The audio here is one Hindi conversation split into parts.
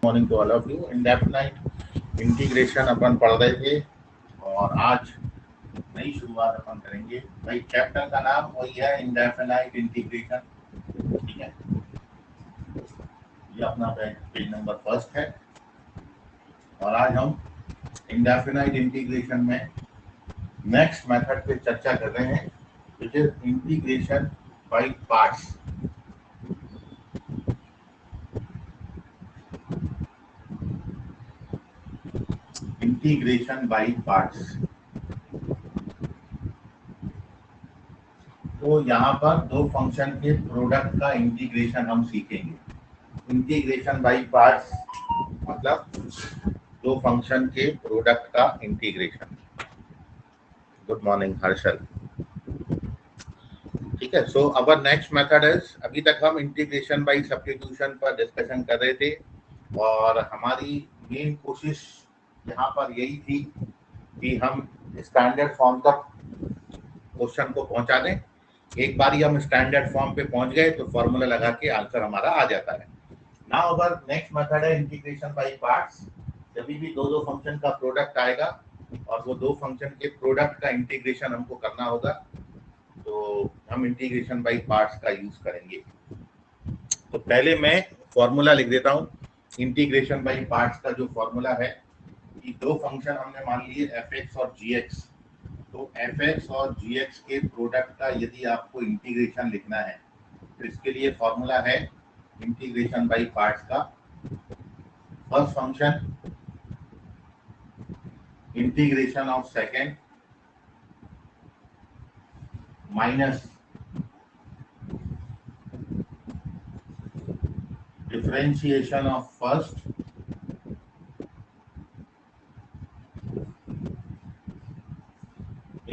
Morning to all of you. Indefinite integration अपन पढ़ रहे थे और आज नई शुरुआत अपन करेंगे। भाई चैप्टर का नाम वही है, इंडेफिनाइट इंटीग्रेशन। ठीक है, ये अपना पेज नंबर फर्स्ट है और आज हम इंडेफिनाइट इंटीग्रेशन में नेक्स्ट मेथड पे चर्चा कर रहे हैं, which is integration by parts. Integration by parts. तो यहाँ पर दो फंक्शन के प्रोडक्ट का इंटीग्रेशन हम सीखेंगे। इंटीग्रेशन बाय पार्ट्स मतलब दो फंक्शन के प्रोडक्ट का इंटीग्रेशन। Good morning Harshal. ठीक है, सो अवर नेक्स्ट मेथड इज, अभी तक हम इंटीग्रेशन बाय सब्स्टिट्यूशन पर डिस्कशन कर रहे थे और हमारी मेन कोशिश यहाँ पर यही थी कि हम स्टैंडर्ड फॉर्म तक क्वेश्चन को पहुंचा दें। एक बार ही हम स्टैंडर्ड फॉर्म पे पहुंच गए तो फॉर्मूला लगा के आंसर हमारा आ जाता है। नाउ अवर नेक्स्ट मेथड है इंटीग्रेशन बाय पार्ट्स। जब भी दो फंक्शन का प्रोडक्ट आएगा और वो दो फंक्शन के प्रोडक्ट का इंटीग्रेशन हमको करना होगा, तो हम इंटीग्रेशन बाय पार्ट्स का यूज करेंगे। तो पहले मैं फॉर्मूला लिख देता हूँ। इंटीग्रेशन बाय पार्ट्स का जो फॉर्मूला है कि दो फंक्शन हमने मान लिए f(x) और g(x), तो f(x) और g(x) के प्रोडक्ट का यदि आपको इंटीग्रेशन लिखना है तो इसके लिए फॉर्मूला है इंटीग्रेशन बाय पार्ट्स का। First function integration of second minus differentiation of first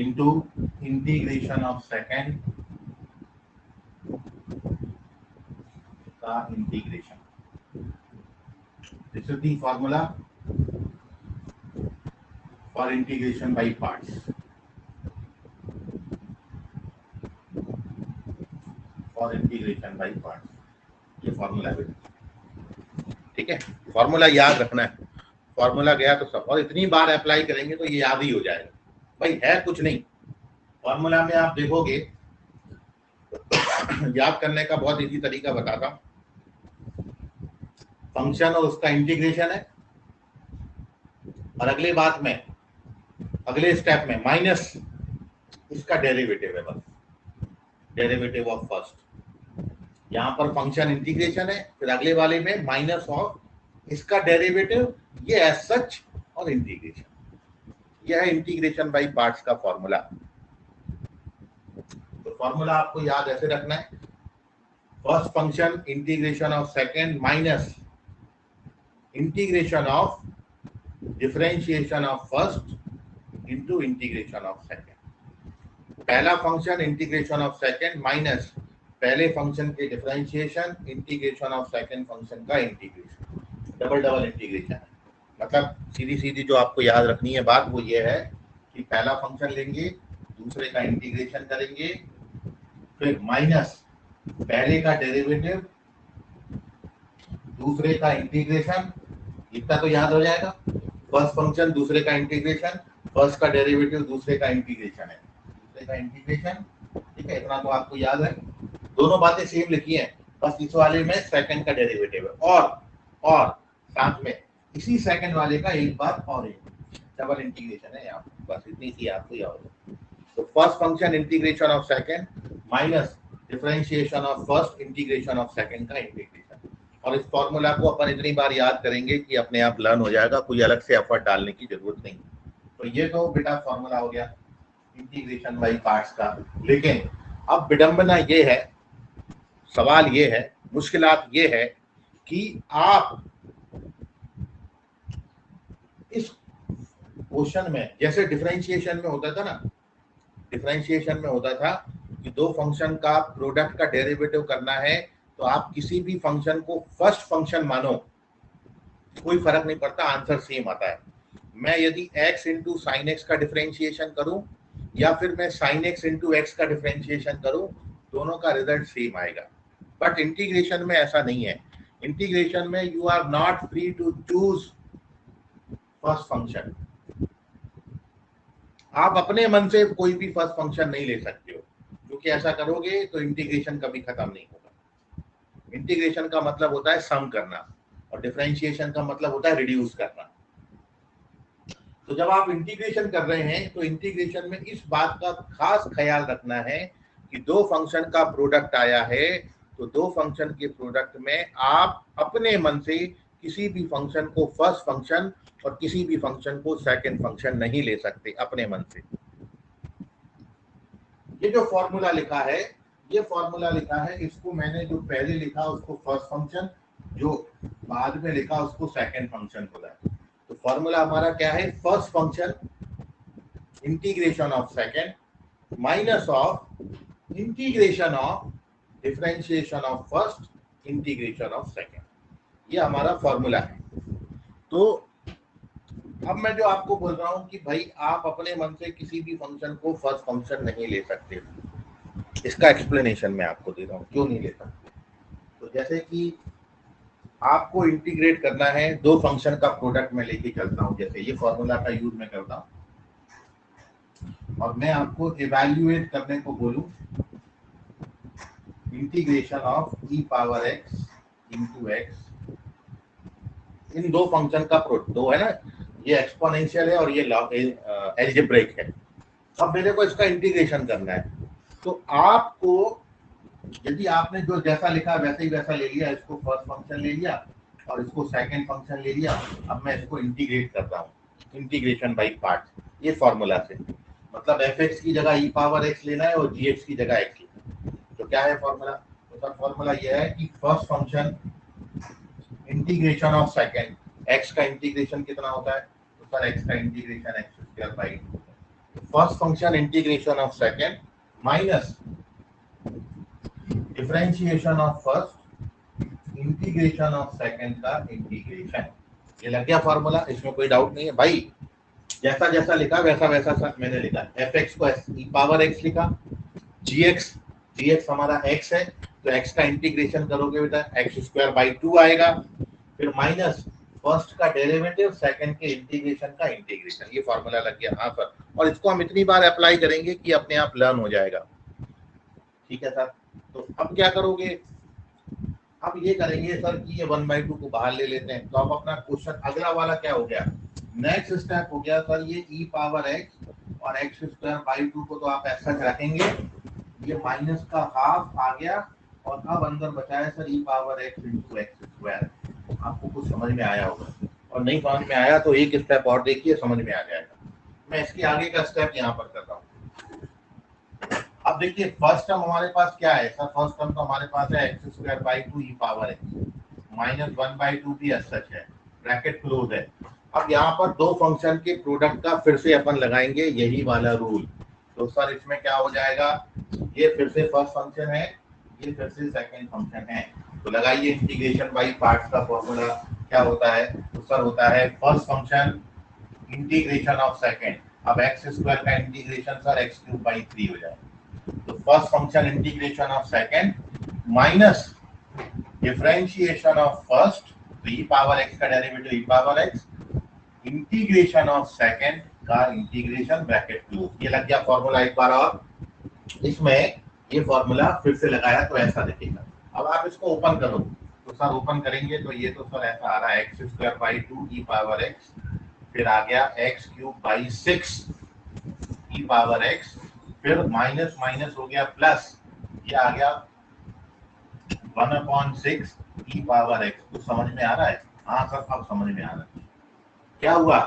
into integration of second का integration. This is the formula for integration by parts. For integration by parts, ये फॉर्मूला है। ठीक है, फॉर्मूला याद रखना है। फॉर्मूला गया तो सब, और इतनी बार अप्लाई करेंगे तो ये याद ही हो जाएगा। भाई है कुछ नहीं, फॉर्मूला में आप देखोगे याद करने का बहुत इजी तरीका बताता हूं। फंक्शन और उसका इंटीग्रेशन है और अगले बात में, अगले स्टेप में माइनस इसका डेरिवेटिव है, बस डेरिवेटिव ऑफ फर्स्ट। यहाँ पर फंक्शन इंटीग्रेशन है, फिर अगले वाले में माइनस ऑफ इसका डेरिवेटिव, ये एज सच और इंटीग्रेशन। यह है इंटीग्रेशन बाय पार्ट्स का फॉर्मूला। तो फॉर्मूला आपको याद ऐसे रखना है, first function integration of second minus integration of differentiation of first into integration of second. पहला function integration of second minus पहले फंक्शन के differentiation integration of second function का इंटीग्रेशन। डबल डबल इंटीग्रेशन है। मतलब सीधी सीधी जो आपको याद रखनी है बात वो ये है कि पहला फंक्शन लेंगे, दूसरे का इंटीग्रेशन करेंगे, फिर माइनस पहले का डेरिवेटिव, दूसरे का इंटीग्रेशन। इतना तो याद हो जाएगा। फर्स्ट फंक्शन, दूसरे का इंटीग्रेशन, फर्स्ट का डेरिवेटिव, दूसरे का इंटीग्रेशन है, दूसरे का इंटीग्रेशन। ठीक है, इतना तो आपको याद है। दोनों बातें सेम लिखी हैं, बस इस वाले में सेकंड का डेरिवेटिव है और साथ में इसी सेकंड वाले का एक बार और एक डबल इंटीग्रेशन है यहाँ, बस इतनी सी आपको याद हो। तो first function integration of second minus differentiation of first integration of second का इंटीग्रेशन। और इस फॉर्मूला को अपन इतनी बार याद करेंगे कि अपने आप लर्न हो जाएगा, कोई अलग से एफर्ट डालने की जरूरत नहीं। तो ये तो बेटा फॉर्मूला हो गया इंटीग्रेशन बाय पार्ट्स का। लेकिन अब विडंबना ये है, सवाल ये है, मुश्किलात ये है कि आप इस क्वेश्चन में, जैसे डिफरेंशिएशन में होता था ना, डिफरेंशिएशन में होता था कि दो फंक्शन का प्रोडक्ट का डेरिवेटिव करना है तो आप किसी भी फंक्शन को फर्स्ट फंक्शन मानो, कोई फर्क नहीं पड़ता, आंसर सेम आता है। मैं यदि x इंटू साइन एक्स का डिफरेंशिएशन करूं या फिर मैं साइन एक्स इंटू एक्स का डिफरेंशिएशन करूं, दोनों का रिजल्ट सेम आएगा। बट इंटीग्रेशन में ऐसा नहीं है। इंटीग्रेशन में you are not free to choose first function. आप अपने मन से कोई भी फर्स्ट फंक्शन नहीं ले सकते हो, क्योंकि ऐसा करोगे तो इंटीग्रेशन कभी खत्म नहीं होगा। इंटीग्रेशन का मतलब होता है सम करना और डिफरेंशिएशन का मतलब होता है रिड्यूस करना। तो जब आप इंटीग्रेशन कर रहे हैं तो इंटीग्रेशन में इस बात का खास ख्याल रखना है कि दो फंक्शन का प्रोडक्ट आया है, तो दो फंक्शन के प्रोडक्ट में आप अपने मन से किसी भी फंक्शन को फर्स्ट फंक्शन और किसी भी फंक्शन को सेकंड फंक्शन नहीं ले सकते अपने मन से। ये जो फॉर्मूला लिखा है, ये फॉर्मूला लिखा है, इसको मैंने जो पहले लिखा उसको फर्स्ट फंक्शन, जो बाद में लिखा उसको सेकंड फंक्शन बोला है। तो फॉर्मूला हमारा क्या है? First function integration of second minus of integration of differentiation of first integration of second, ये हमारा फॉर्मूला है। तो अब मैं जो आपको बोल रहा हूं कि भाई आप अपने मन से किसी भी फंक्शन को फर्स्ट फंक्शन नहीं ले सकते, इसका एक्सप्लेनेशन मैं आपको दे रहा हूं क्यों नहीं ले सकते। तो जैसे कि आपको इंटीग्रेट करना है, दो फंक्शन का प्रोडक्ट में लेके चलता हूं, जैसे ये फॉर्मूला का यूज मैं करता हूं और मैं आपको इवैल्यूएट करने को बोलूं integration of e power x into x, इन दो फंक्शन का प्रोडक्ट, दो है ना, ये एक्सपोनेंशियल है और ये अलजेब्रिक है। अब मेरे को इसका इंटीग्रेशन करना है, तो आपको यदि आपने जो जैसा लिखा वैसे ही वैसा ले लिया, इसको फर्स्ट फंक्शन ले लिया और इसको सेकंड फंक्शन ले लिया, अब मैं इसको इंटीग्रेट कर रहा हूँ, इंटीग्रेशन बाय पार्ट, ये फॉर्मूला से, मतलब एफ एक्स की जगह ई पावर एक्स लेना है और जी एक्स की जगह एक्स लेना है। तो क्या है फॉर्मूला? तो सर फॉर्मूला ये है कि first function integration of second, x का इंटीग्रेशन कितना होता है? तो सर एक्स का integration x square by 2, first function integration of second minus differentiation of first integration of second का इंटीग्रेशन। ये लग गया फॉर्मूला, इसमें कोई डाउट नहीं है भाई। जैसा जैसा लिखा वैसा वैसा सर मैंने लिखा, एफ एक्स को ई पावर एक्स लिखा, जी एक्स हमारा एक्स है, तो एक्स का इंटीग्रेशन करोगे बेटा एक्स स्क्वायर बाई 2 आएगा, फिर माइनस फर्स्ट का डेरिवेटिव सेकंड के इंटीग्रेशन का इंटीग्रेशन, ये फॉर्मूला लग गया। हाँ सर, और इसको हम इतनी बार अप्लाई करेंगे कि अपने आप लर्न हो जाएगा। ठीक है सर, तो अब क्या करोगे? अब ये करेंगे सर कि ये 1/2 को बाहर ले लेते हैं, तो अब अपना क्वेश्चन अगला वाला क्या हो गया? नेक्स्ट स्टेप हो गया सर, ये ई पावर एक्स और एक्स स्क्वायर बाई 2 को तो आप ऐसा रखेंगे, ये माइनस का हाफ आ गया और अब अंदर बचा है sir e power x into x square. आपको कुछ समझ में आया होगा, और नहीं समझ में आया तो एक स्टेप और देखिए, समझ में आ जाएगा। मैं इसके आगे का स्टेप यहाँ पर कर रहा हूँ। अब देखिए फर्स्ट टर्म हमारे पास क्या है सर? फर्स्ट टर्म तो हमारे पास है x square by 2 E power x minus 1/2 भी सच है, ब्रैकेट क्लोज है। अब यहाँ पर दो फंक्शन के प्रोडक्ट का फिर से अपन लगाएंगे यही वाला रूल। तो सर इसमें क्या हो जाएगा? ये फिर से फर्स्ट फंक्शन है, ये फिर से सेकंड फंक्शन है, तो लगाइए इंटीग्रेशन बाई पार्ट्स का फॉर्मूला क्या होता है? तो सर होता है first function integration of second, अब एक्स स्क्वायर का integration sir x cube by 3 हो जाएगा, तो first function integration of second minus differentiation of first, तो ई पावर एक्स का derivative E power x integration of second का इंटीग्रेशन ब्रैकेट क्लोज। ये लग गया फॉर्मूला एक बार, और इसमें ये फॉर्मूला फिर से लगाया तो ऐसा दिखेगा। अब आप इसको ओपन करो, तो सर ओपन करेंगे तो ये तो सर ऐसा आ रहा है x square by 2 E power x, फिर आ गया x cube by 6 E power x, फिर माइनस माइनस हो गया प्लस, ये आ गया 1/6 ई पावर एक्स। तो समझ में आ रहा है? हाँ सर अब समझ में आ रहा है। क्या हुआ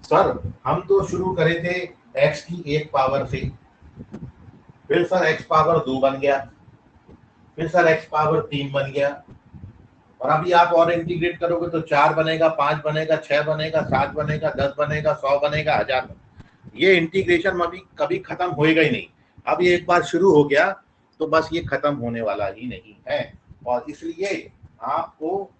सर? हम तो शुरू करे थे x की 1 पावर से, फिर सर x पावर 2 बन गया, फिर सर x पावर 3 बन गया, और अभी आप और इंटीग्रेट करोगे तो 4 बनेगा, 5 बनेगा, 6 बनेगा, 7 बनेगा, 10 बनेगा, 100 बनेगा, 1000। ये इंटीग्रेशन अभी कभी खत्म होएगा ही नहीं। अब ये एक बार शुरू हो गया तो बस ये खत्म होने वाला ही नहीं है, और इसलिए आपको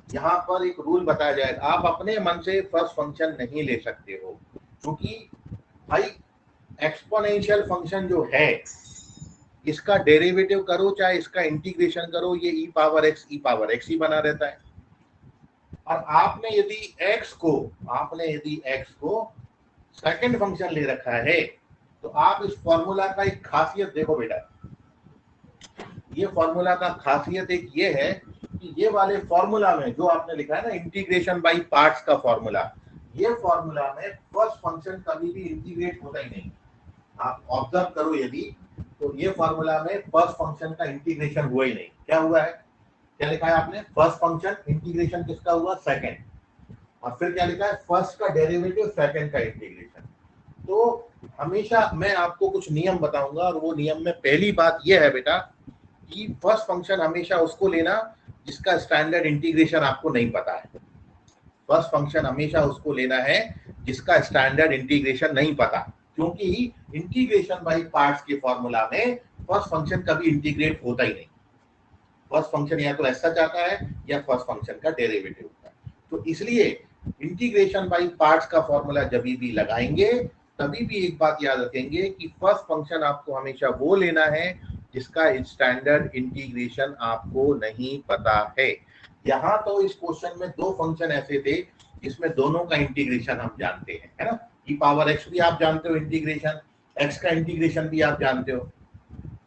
यहाँ पर एक रूल बताया जाएगा, आप अपने मन से फर्स्ट फंक्शन नहीं ले सकते हो, क्योंकि भाई एक्सपोनेंशियल फंक्शन जो है इसका डेरिवेटिव करो चाहे इसका इंटीग्रेशन करो, ये ई पावर एक्स ही बना रहता है। और आपने यदि x को सेकंड फंक्शन ले रखा है तो आप इस फॉर्मूला का एक खासियत देखो बेटा, ये फॉर्मूला का खासियत एक ये है कि ये वाले फॉर्मूला में जो आपने लिखा है ना इंटीग्रेशन बाय पार्ट्स का फॉर्मूला, ये फॉर्मूला में फर्स्ट फंक्शन कभी भी इंटीग्रेट होता ही नहीं। आप ऑब्जर्व करो यदि, तो ये फॉर्मूला में फर्स्ट फंक्शन का इंटीग्रेशन हुआ ही नहीं। क्या हुआ है, क्या लिखा है आपने, फर्स्ट फंक्शन इंटीग्रेशन किसका हुआ, सेकंड, और फिर क्या लिखा है, फर्स्ट का डेरिवेटिव सेकंड का इंटीग्रेशन। तो हमेशा मैं आपको कुछ नियम बताऊंगा, और वो नियम में पहली बात यह है बेटा कि फर्स्ट फंक्शन हमेशा उसको लेना जिसका स्टैंडर्ड इंटीग्रेशन आपको नहीं पता है। फर्स्ट फंक्शन हमेशा उसको लेना है जिसका स्टैंडर्ड इंटीग्रेशन नहीं पता, क्योंकि इंटीग्रेशन बाय पार्ट्स के फॉर्मूला में फर्स्ट फंक्शन कभी इंटीग्रेट होता ही नहीं। फर्स्ट फंक्शन या तो ऐसा चाहता है या फर्स्ट फंक्शन का डेरिवेटिव होता है। तो इसलिए इंटीग्रेशन बाय पार्ट्स का फॉर्मूला जब भी लगाएंगे तभी भी एक बात याद रखेंगे कि फर्स्ट फंक्शन आपको हमेशा वो लेना है जिसका स्टैंडर्ड इंटीग्रेशन आपको नहीं पता है। यहाँ तो इस क्वेश्चन में दो फंक्शन ऐसे थे जिसमें दोनों का इंटीग्रेशन हम जानते हैं, है ना। ई पावर एक्स भी आप जानते हो इंटीग्रेशन, एक्स का इंटीग्रेशन भी आप जानते हो।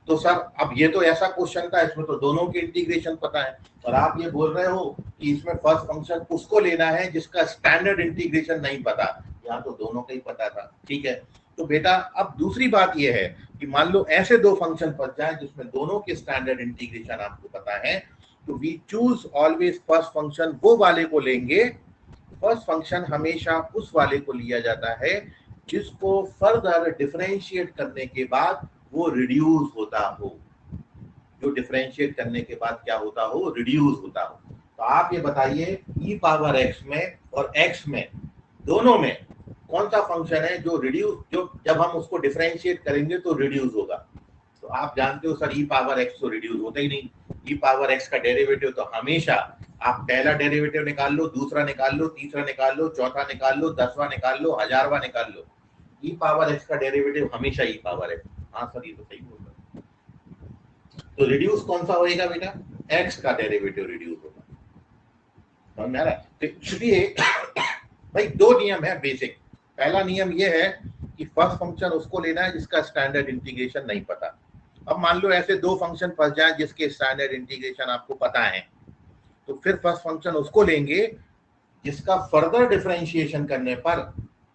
तो सर अब ये तो ऐसा क्वेश्चन था इसमें तो दोनों के इंटीग्रेशन पता है, और आप ये बोल रहे हो कि इसमें फर्स्ट फंक्शन उसको लेना है जिसका स्टैंडर्ड इंटीग्रेशन नहीं पता। यहाँ तो दोनों का ही पता था, ठीक है। तो बेटा अब दूसरी बात यह है कि मान लो ऐसे दो फंक्शन फंस जाए जिसमें दोनों के स्टैंडर्ड इंटीग्रेशन आपको पता है, तो we choose always first function वो वाले को लेंगे। फर्स्ट फंक्शन हमेशा उस वाले को लिया जाता है जिसको फर्दर डिफरेंशिएट करने के बाद वो रिड्यूस होता हो, जो डिफरेंशिएट करने के बाद क्या होता हो, रिड्यूस होता हो। तो आप ये बताइए ई पावर एक्स में और एक्स में दोनों में कौन सा फंक्शन है जो रिड्यूस, जो जब हम उसको डिफरेंशिएट करेंगे तो रिड्यूस होगा। तो आप जानते हो सर ई पावर एक्स तो रिड्यूस होता ही नहीं। ई पावर एक्स का डेरिवेटिव तो हमेशा आप पहला डेरिवेटिव निकाल लो, दूसरा निकाल लो, तीसरा निकाल लो, चौथा निकाल लो, 10वां निकाल लो, 1000वां निकाल लो, ई पावर एक्स का डेरिवेटिव हमेशा ई पावर एक्स। हाँ सर ये तो सही बोल रहे हैं। तो रिड्यूस कौन सा होएगा बेटा, एक्स का डेरिवेटिव रिड्यूस होगा, समझ में आ रहा है। तो इसलिए भाई दो नियम है बेसिक। पहला नियम ये है कि फर्स्ट फंक्शन उसको लेना है जिसका स्टैंडर्ड इंटीग्रेशन नहीं पता। अब मान लो ऐसे दो फंक्शन फंस जाए जिसके स्टैंडर्ड इंटीग्रेशन आपको पता है, तो फिर फर्स्ट फंक्शन उसको लेंगे जिसका फर्दर डिफरेंशिएशन करने पर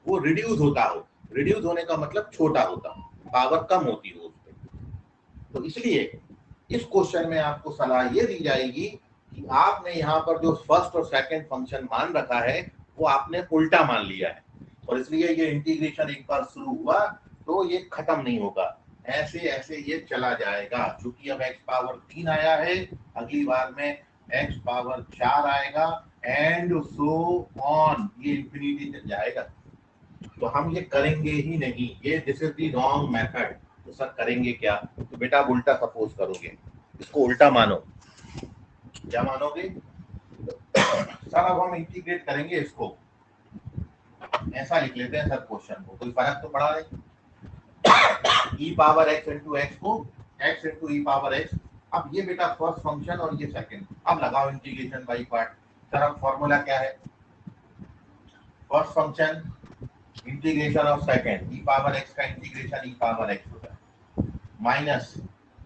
वो रिड्यूस होता हो। रिड्यूस होने का मतलब छोटा होता हो, पावर कम होती हो उस पर। तो इसलिए इस क्वेश्चन में आपको सलाह ये दी जाएगी कि आपने यहाँ पर जो फर्स्ट और सेकंड फंक्शन मान रखा है वो आपने उल्टा मान लिया है, और इसलिए ये इंटीग्रेशन एक बार शुरू हुआ तो ये खत्म नहीं होगा, ऐसे ऐसे ये चला जाएगा। क्योंकि अब x पावर 3 आया है, अगली बार में x पावर 4 आएगा, एंड सो ऑन, ये इंफिनिटी तक जाएगा। तो हम ये करेंगे ही नहीं, ये this is the wrong method. तो सर करेंगे क्या, तो बेटा आप उल्टा सपोज करोगे, इसको उल्टा मानो। क्या मानोगे सर, अब हम इंटीग्रेट करेंगे इसको, ऐसा लिख लेते हैं सर क्वेश्चन को, कोई फर्क तो पड़ा नहीं। ई पावर एक्स इंटू एक्स को एक्स इंटू ई पावर एक्स। अब ये बेटा फर्स्ट फंक्शन और ये सेकंड, अब लगाओ इंटीग्रेशन बाय पार्ट। सर अब फॉर्मूला क्या है, first function integration of second, E power x का इंटीग्रेशन ई पावर एक्स होता है, minus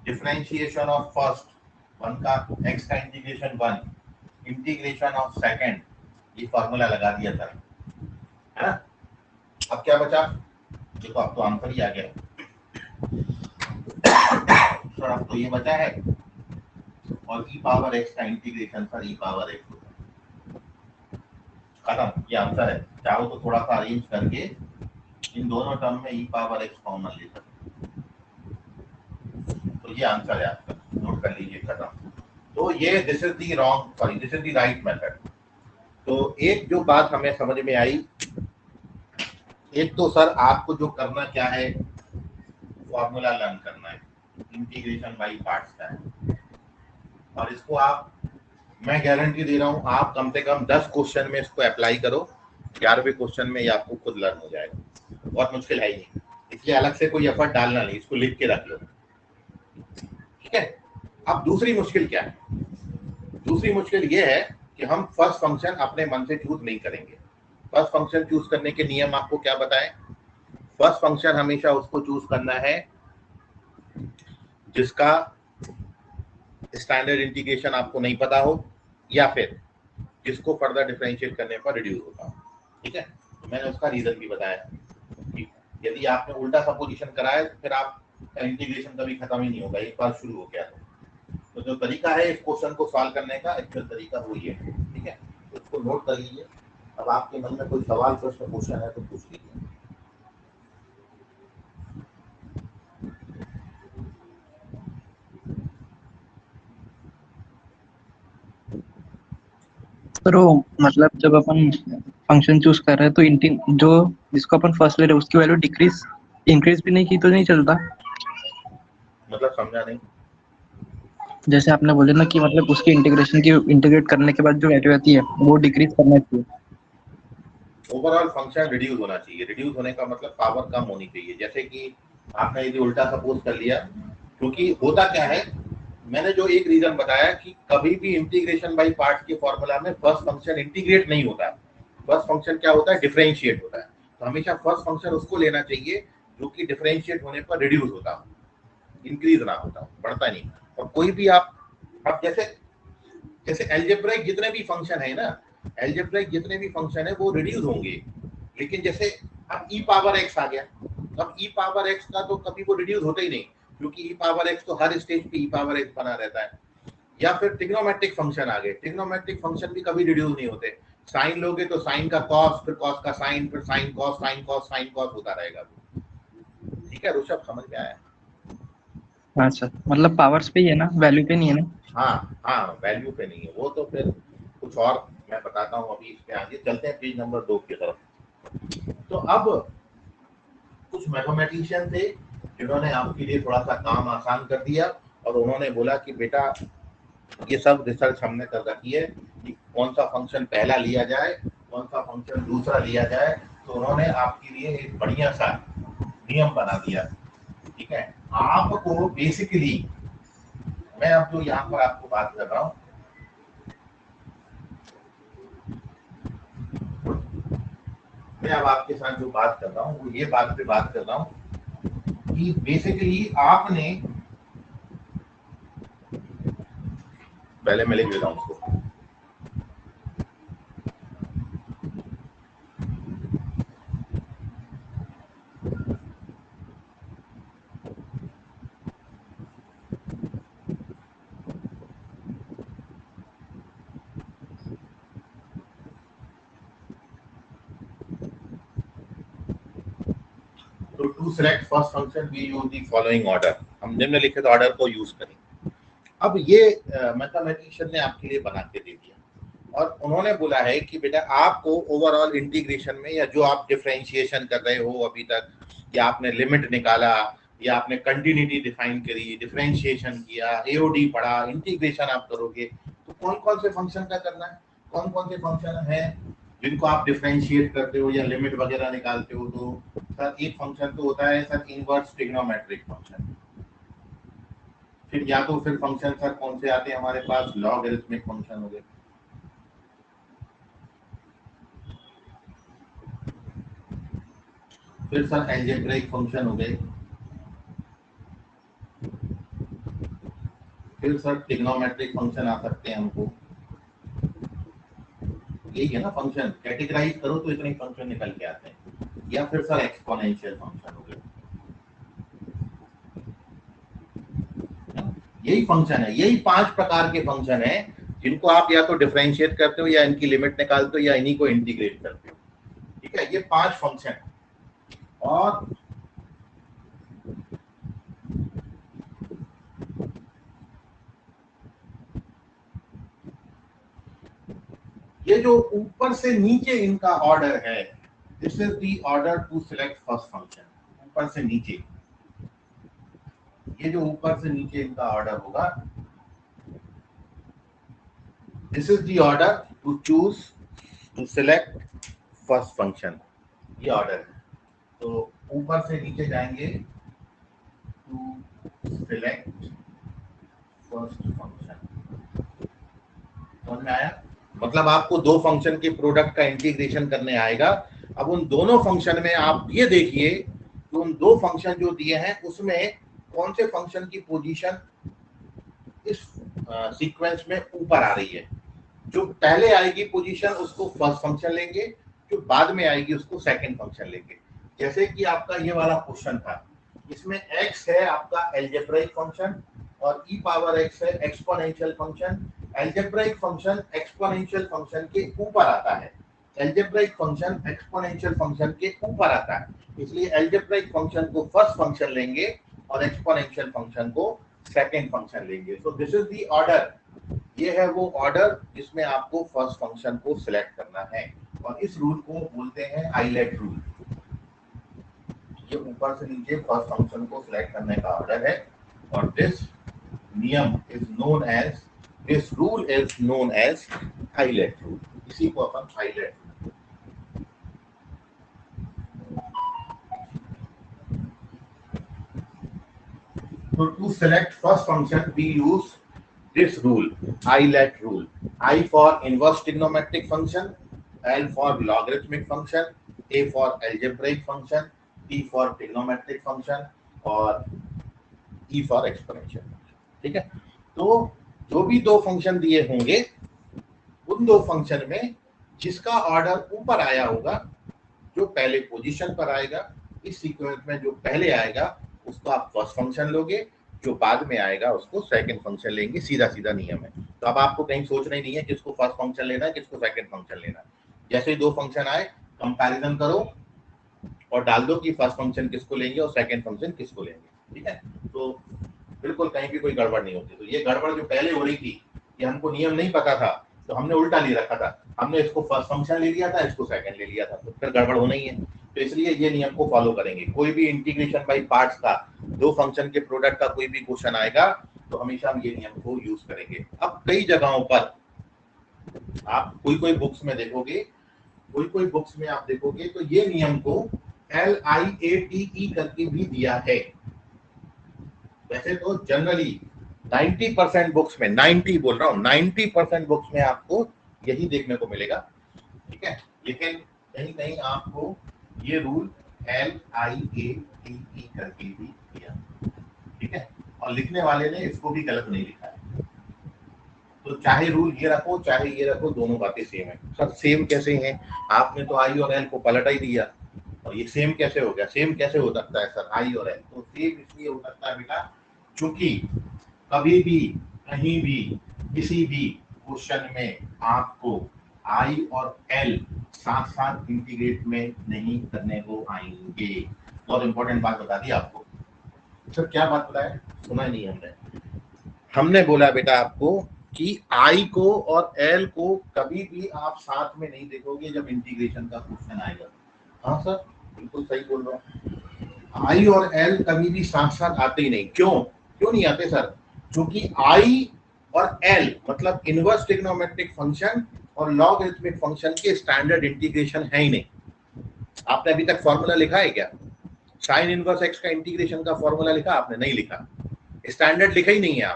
differentiation of first, one का एक्स का इंटीग्रेशन 1, इंटीग्रेशन ऑफ सेकंड, ये फॉर्मूला लगा दिया सर, है ना। अब क्या बचा, देखो अब तो आंसर ही आ गया सर, अब तो ये बचा है, और ई पावर एक्स का integration sir e power x होता है, खत्म, ये आंसर है। चाहो तो थोड़ा सा अरेंज करके इन दोनों टर्म में ई पावर एक्स कॉमन ले सकते, तो ये आंसर है आपका, नोट कर लीजिए, खत्म। तो ये this is the wrong, sorry this is the right method. तो एक जो बात हमें समझ में आई, एक तो सर आपको जो करना क्या है, फॉर्मूला लर्न करना है, इंटीग्रेशन बाय पार्ट्स का है, और इसको आप, मैं गारंटी दे रहा हूं आप कम से कम 10 क्वेश्चन में इसको अप्लाई करो, 11वें क्वेश्चन में ये आपको खुद लर्न हो जाएगा। बहुत मुश्किल है ही नहीं, इसलिए अलग से कोई एफर्ट डालना नहीं, इसको लिख के रख लो। ठीक है। अब दूसरी मुश्किल क्या है? दूसरी मुश्किल ये है कि हम फर्स्ट फंक्शन अपने मन से चूज नहीं करेंगे। फर्स्ट फंक्शन चूज करने के नियम आपको क्या बताएं? फर्स्ट फंक्शन हमेशा उसको चूज करना है जिसका स्टैंडर्ड इंटीग्रेशन आपको नहीं पता हो, या फिर जिसको फर्दर डिफरेंशिएट करने पर रिड्यूस होता हो। ठीक है, तो मैंने उसका रीजन भी बताया कि यदि आपने उल्टा सपोजिशन कराया तो फिर आप इंटीग्रेशन कभी खत्म ही नहीं होगा, एक बार शुरू हो गया तो जो तरीका है इस क्वेश्चन को सॉल्व करने का, एक्चुअल तरीका वो ये है। ठीक है, तो इसको नोट कर लीजिए। अब आपके मन में कोई सवाल, प्रश्न, क्वेश्चन है तो पूछ लीजिए। तो मतलब जब अपन फंक्शन चूज कर रहे हैं तो इंटिंग जो जिसको अपन फर्स्ट ले रहे हैं उसकी वैल्यू डिक्रीज इंक्रीज भी नहीं की तो नहीं चलता? मतलब समझा नहीं। जैसे आपने बोले ना कि मतलब उसकी इंटीग्रेट करने के बाद जो वैल्यू आती है वो डिक्रीज करना चाहिए। ओवरऑल फंक्शन रिड्यूस होना चाहिए। रिड्यूस होने का मतलब पावर कम होनी चाहिए। जैसे कि आपने यदि उल्टा सपोज कर लिया, क्योंकि होता क्या है, मैंने जो एक रीजन बताया कि कभी भी इंटीग्रेशन बाय पार्ट्स के फॉर्मूला में फर्स्ट फंक्शन इंटीग्रेट नहीं होता है। फर्स्ट फंक्शन क्या होता है? डिफरेंशिएट होता है। तो हमेशा फर्स्ट फंक्शन उसको लेना चाहिए जो कि डिफरेंशिएट होने पर रिड्यूस होता हो, इंक्रीज ना होता हो, बढ़ता नहीं। और कोई भी आप जैसे जैसे एल्जेब्राइक जितने भी फंक्शन है ना, एल्जेब्राइक जितने भी फंक्शन है वो रिड्यूस होंगे। लेकिन जैसे अब ई पावर एक्स आ गया, अब ई पावर एक्स का तो कभी वो रिड्यूस होता ही नहीं, क्योंकि ई पावर एक्स तो हर स्टेज पे ई पावर एक्स बना रहता है। या फिर ट्रिग्नोमेट्रिक फंक्शन आ गए, ट्रिग्नोमेट्रिक फंक्शन भी कभी रिड्यूस नहीं होते। साइन लोगे तो साइन का कॉस, फिर कॉस का साइन, फिर sine cos, sine cos, sine cos होता रहेगा। ठीक है ऋषभ, समझ में आया? हाँ सर, मतलब पावर्स पे ही है ना, वैल्यू पे नहीं है ना? हाँ हाँ, वैल्यू पे नहीं है वो, तो फिर कुछ और मैं बताता हूँ। अभी इसके आगे चलते हैं पेज नंबर 2 की तरफ। तो अब कुछ मैथमेटिशियन थे जिन्होंने आपके लिए थोड़ा सा काम आसान कर दिया, और उन्होंने बोला कि बेटा ये सब रिसर्च हमने कर रखी है कि कौन सा फंक्शन पहला लिया जाए, कौन सा फंक्शन दूसरा लिया जाए। तो उन्होंने आपके लिए एक बढ़िया सा नियम बना दिया। ठीक है, आपको बेसिकली मैं अब जो यहाँ पर आपको बात कर रहा हूँ, मैं अब आपके साथ जो बात कर रहा हूँ वो ये बात पे बात कर रहा हूँ कि बेसिकली आपने, पहले मैं लिख देता हूँ उसको। तो to select first function we use the following order, हम निम्नलिखित ऑर्डर को यूज करें। अब ये मैथमेटिशियन ने आपके लिए बना के दे दिया, और उन्होंने बोला है कि बेटा आपको ओवरऑल इंटीग्रेशन में, या जो आप डिफरेंशिएशन कर रहे हो अभी तक, या आपने लिमिट निकाला, या आपने कंटिन्यूटी डिफाइन करी, डिफरेंशिएशन किया, एओडी पढ़ा, इंटीग्रेशन आप करोगे, तो कौन कौन से फंक्शन का करना है, कौन कौन से फंक्शन है जिनको आप डिफरेंशिएट करते हो या लिमिट वगैरह निकालते हो। तो सर एक फंक्शन तो होता है सर इनवर्स ट्रिग्नोमेट्रिक फंक्शन। फिर या तो फिर फंक्शन सर कौन से आते हैं हमारे पास? लॉगरिथमिक फंक्शन हो गए, फिर सर अलजेब्रिक फंक्शन हो गए, फिर सर ट्रिग्नोमेट्रिक फंक्शन आ सकते हैं हमको। यही है ना फंक्शन, कैटेगराइज करो तो इतने फंक्शन निकल के आते हैं। या फिर सर एक्सपोनेंशियल फंक्शन हो गए। यही फंक्शन है, यही 5 प्रकार के फंक्शन है जिनको आप या तो डिफरेंशिएट करते हो, या इनकी लिमिट निकालते हो, या इन्हीं को इंटीग्रेट करते हो। ठीक है, ये 5 फंक्शन। और ये जो ऊपर से नीचे इनका ऑर्डर है, this is the order to select first function. ऊपर से नीचे, ये जो ऊपर से नीचे इनका ऑर्डर होगा, this is the order to choose to select first function. ये ऑर्डर है। तो ऊपर से नीचे जाएंगे टू सिलेक्ट फर्स्ट फंक्शन। समझ में आया? मतलब आपको दो फंक्शन के प्रोडक्ट का इंटीग्रेशन करने आएगा। अब उन दोनों फंक्शन में आप ये देखिए कि उन दो फंक्शन जो दिए हैं उसमें कौन से फंक्शन की पोजीशन इस सीक्वेंस में ऊपर आ रही है। जो पहले आएगी पोजीशन उसको फर्स्ट फंक्शन लेंगे, जो बाद में आएगी उसको सेकंड फंक्शन लेंगे। जैसे कि आपका ये वाला क्वेश्चन था, इसमें x है आपका अलजेब्राइक फंक्शन और e पावर x है exponential function. Algebraic function exponential function के ऊपर आता है, अलजेब्राइक फंक्शन एक्सपोनेंशियल फंक्शन के ऊपर आता है, इसलिए अलजेब्राइक फंक्शन को फर्स्ट फंक्शन लेंगे और एक्सपोनेंशियल फंक्शन को सेकंड फंक्शन लेंगे। So this is the order. ये है वो ऑर्डर जिसमें आपको फर्स्ट फंक्शन को सिलेक्ट करना है और इस रूल को बोलते हैं आइलेट रूल। ये ऊपर से नीचे फर्स्ट फंक्शन को सिलेक्ट करने का ऑर्डर है और दिस नियम is known as, this rule is known as ILATE rule. इसी को अपन ILATE So to select first function, we use this rule, I-let rule. I for inverse trigonometric function, L for logarithmic function, A for algebraic function, T for trigonometric function और E for exponential function। ठीक है? तो जो भी दो फंक्शन दिए होंगे उन दो फंक्शन में जिसका ऑर्डर ऊपर आया होगा, जो पहले पोजीशन पर आएगा, इस सीक्वेंस में जो पहले आएगा उसको आप फर्स्ट फंक्शन लोगे, जो बाद में आएगा उसको सेकंड फंक्शन लेंगे। सीधा सीधा नियम है। तो अब आपको कहीं सोचना ही नहीं है किसको फर्स्ट फंक्शन लेना है किसको सेकंड फंक्शन लेना है। जैसे ही दो फंक्शन आए कंपैरिजन करो और डाल दो कि फर्स्ट फंक्शन किसको लेंगे और सेकंड फंक्शन किसको लेंगे। ठीक है? तो बिल्कुल कहीं भी कोई गड़बड़ नहीं होती। तो ये गड़बड़ जो पहले हो रही थी, ये हमको नियम नहीं पता था तो हमने उल्टा ले रखा था, हमने इसको फर्स्ट फंक्शन ले लिया था, इसको सेकंड ले लिया था, तो फिर गड़बड़ होना ही है। तो इसलिए ये नियम को फॉलो करेंगे। कोई भी इंटीग्रेशन बाय पार्ट्स का, दो फंक्शन के प्रोडक्ट का कोई भी क्वेश्चन आएगा तो हमेशा हम ये नियम को यूज करेंगे। अब कई जगहों पर आप कोई बुक्स में देखोगे, कोई बुक्स में आप देखोगे तो ये नियम को LIATE करके भी दिया है। वैसे तो जनरली 90% बुक्स में, 90 बोल रहा हूँ, 90% बुक्स में आपको यही देखने को मिलेगा। ठीक है? लेकिन कहीं कहीं आपको ये रूल LIATE करके भी दिया। ठीक है? और लिखने वाले ने इसको भी गलत नहीं लिखा है। तो चाहे रूल ये रखो चाहे ये रखो, दोनों बातें सेम है। सर सेम कैसे हैं? आपने तो आई और एल को पलटा ही दिया और ये सेम कैसे हो गया? सेम कैसे हो सकता है सर आई और एल? तो सेम इसलिए हो सकता है बेटा क्योंकि कभी भी कहीं भी किसी भी क्वेश्चन में आपको आई और एल साथ साथ इंटीग्रेट में नहीं करने को आएंगे। बहुत इंपॉर्टेंट बात बता दी आपको। सर क्या बात बताया? सुना नहीं हमने बोला बेटा आपको कि आई को और एल को कभी भी आप साथ में नहीं देखोगे जब इंटीग्रेशन का क्वेश्चन आएगा। हाँ सर बिल्कुल सही बोल रहा हूँ। आई और एल कभी भी साथ साथ आते ही नहीं। क्यों नहीं आते सर? क्योंकि आई और एल मतलब इनवर्स ट्रिग्नोमेट्रिक फंक्शन और लॉगरिथमिक फंक्शन के स्टैंडर्ड इंटीग्रेशन है ही नहीं। आपने अभी तक फॉर्मूला लिखा है क्या? साइन इनवर्स एक्स का इंटीग्रेशन का फॉर्मूला लिखा? आपने नहीं लिखा। स्टैंडर्ड लिखा ही नहीं है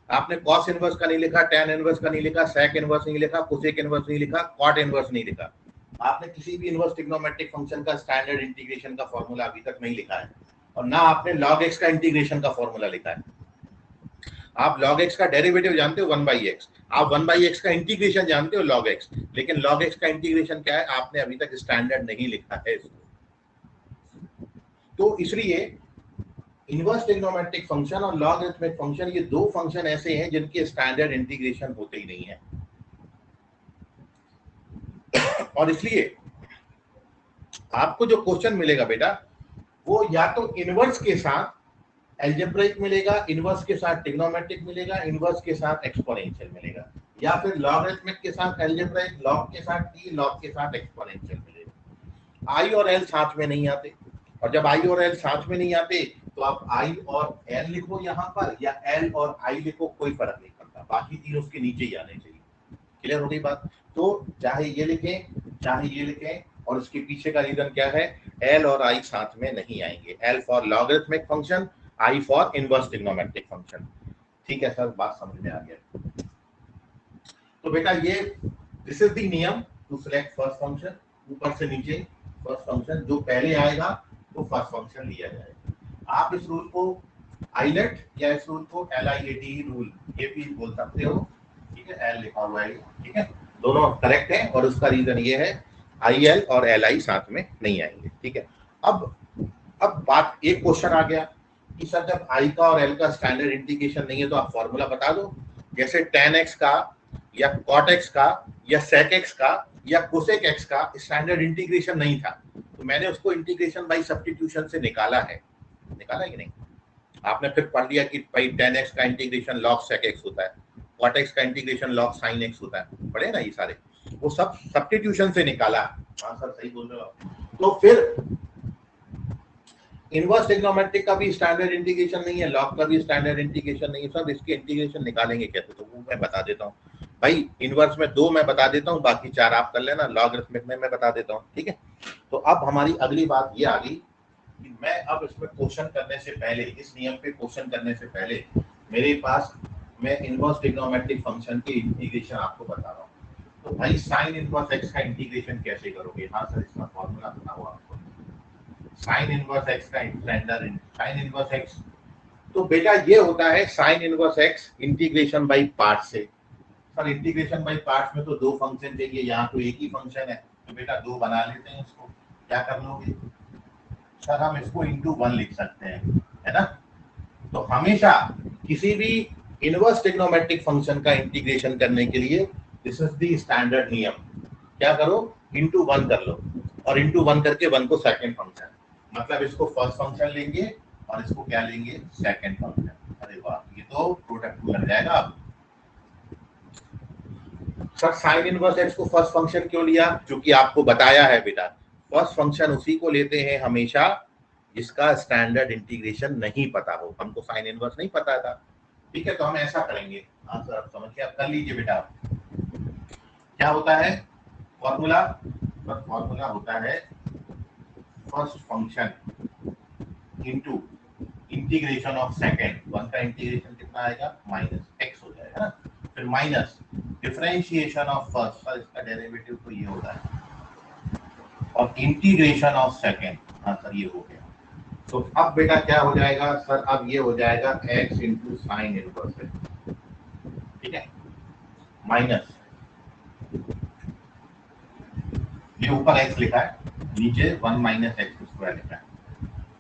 आपने कॉस इनवर्स का नहीं लिखा, टैन इनवर्स का नहीं लिखा, सेक इनवर्स नहीं लिखा, कोसेक इनवर्स नहीं लिखा, कॉट इनवर्स नहीं लिखा। आपने किसी भी इनवर्स ट्रिग्नोमेट्रिक फंक्शन का स्टैंडर्ड इंटीग्रेशन का फॉर्मूला अभी तक नहीं लिखा है और ना आपने log x का इंटीग्रेशन का फॉर्मूला लिखा है। आप log x का डेरिवेटिव जानते हो 1/x, आप 1/x का इंटीग्रेशन जानते हो log x, लेकिन log x का इंटीग्रेशन क्या है आपने अभी तक स्टैंडर्ड नहीं लिखा है इसको। तो इसलिए इनवर्स ट्रिग्नोमेट्रिक फंक्शन और लॉगरिथमिक फंक्शन ये दो फंक्शन ऐसे हैं जिनके स्टैंडर्ड इंटीग्रेशन होते ही नहीं है। और इसलिए आपको जो क्वेश्चन मिलेगा बेटा वो या तो इनवर्स के साथ अलजेब्राइक मिलेगा, इनवर्स के साथ ट्रिग्नोमेट्रिक मिलेगा, इनवर्स के साथ एक्सपोनेंशियल मिलेगा, या फिर लॉगरिथमिक के साथ अलजेब्राइक, लॉग के साथ टी, लॉग के साथ एक्सपोनेंशियल मिलेगा। आई और एल साथ में नहीं आते और जब आई और एल साथ में नहीं आते तो आप आई और एल लिखो यहाँ पर या एल और आई लिखो, कोई फर्क नहीं पड़ता, बाकी तीन उसके नीचे ही आने चाहिए। क्लियर हो गई बात? तो चाहे ये लिखें चाहे ये लिखें, और इसके पीछे का रीजन क्या है? एल और आई साथ में नहीं आएंगे। L for logarithmic function, I for inverse trigonometric function. ठीक है सर, बात समझ में आ गया। तो बेटा ये दिस इज द नियम टू सिलेक्ट फर्स्ट फंक्शन, ऊपर से नीचे फर्स्ट फंक्शन, जो पहले आएगा वो फर्स्ट फंक्शन लिया जाएगा। आप इस रूल को आईलेट या इस रूल को LIAT रूल ये भी बोल सकते हो, ठीक है, एल लिखा हुआ है, ठीक है, दोनों करेक्ट है और उसका रीजन ये है IL और LI साथ में नहीं आएंगे, ठीक है। अब बात, एक क्वेश्चन आ गया कि सर जब I का और L का स्टैंडर्ड इंटीग्रेशन नहीं है तो आप फॉर्मूला बता दो, जैसे tan x का या cot x का या sec x का या cosec x का स्टैंडर्ड इंटीग्रेशन नहीं था, तो मैंने उसको इंटीग्रेशन बाय सब्स्टिट्यूशन से निकाला है कि नहीं? आपने फिर पढ़ लिया कि भाई tan x का इंटीग्रेशन log sec x होता है, cot x का इंटीग्रेशन log sin x होता है, पढ़े ना ये सारे, वो सब सब्स्टिट्यूशन से निकाला। हाँ सर सही बोल रहे हो आप। तो फिर इनवर्स ट्रिग्नोमेट्रिक का भी स्टैंडर्ड इंटीग्रेशन नहीं है, लॉग का भी स्टैंडर्ड इंटीग्रेशन नहीं है, सब इसके इंटीग्रेशन निकालेंगे कैसे, तो वो मैं बता देता हूँ भाई। इनवर्स में 2 मैं बता देता हूँ, बाकी 4 आप कर लेना, लॉगरिथमिक में मैं बता देता हूँ, ठीक है। तो अब हमारी अगली बात ये आ गई कि मैं अब इसमें क्वेश्चन करने से पहले, इस नियम पे क्वेश्चन करने से पहले मेरे पास, मैं इनवर्स ट्रिग्नोमेट्रिक फंक्शन के इंटीग्रेशन आपको बता रहा हूँ। तो भाई साइन इनवर्स एक्स का इंटीग्रेशन कैसे करोगे? हाँ सर इसका फॉर्मूला बताओ आपको। साइन इनवर्स एक्स का स्टैंडर्ड साइन इनवर्स एक्स, तो बेटा ये होता है sine inverse x integration by part से। सर इंटीग्रेशन बाय पार्ट्स में तो 2 फंक्शन चाहिए, यहाँ तो एक ही फंक्शन है, तो बेटा 2 बना लेते हैं इसको। क्या कर लोगे सर? हम इसको into 1 लिख सकते हैं, है ना। तो हमेशा किसी भी इनवर्स ट्रिग्नोमेट्रिक फंक्शन का इंटीग्रेशन करने के लिए दिस इज द स्टैंडर्ड नियम, क्या करो into 1 कर लो, और into 1 करके 1 को सेकंड फंक्शन, मतलब इसको फर्स्ट फंक्शन लेंगे और इसको क्या लेंगे, सेकंड फंक्शन। अरे वाह, ये तो प्रोडक्ट लग जाएगा। अब सर साइन इनवर्स एक्स को फर्स्ट फंक्शन क्यों लिया? क्योंकि आपको बताया है बेटा, फर्स्ट फंक्शन उसी को लेते हैं हमेशा जिसका स्टैंडर्ड इंटीग्रेशन नहीं पता हो। हमको साइन इनवर्स नहीं पता था, ठीक है, तो हम ऐसा करेंगे। हाँ सर आप समझ के आप कर लीजिए बेटा। क्या होता है फॉर्मूला? फॉर्मूला होता है first function into integration of second. 1 का इंटीग्रेशन कितना आएगा, -x हो जाएगा ना, फिर minus differentiation of first, sir इसका डेरिवेटिव तो ये होता है, और इंटीग्रेशन ऑफ सेकंड। हाँ सर ये हो गया। तो अब बेटा क्या हो जाएगा सर? अब ये हो जाएगा x into sine inverse x, ठीक है, माइनस ये ऊपर x लिखा है, नीचे 1 माइनस एक्स स्क्वायर लिखा है,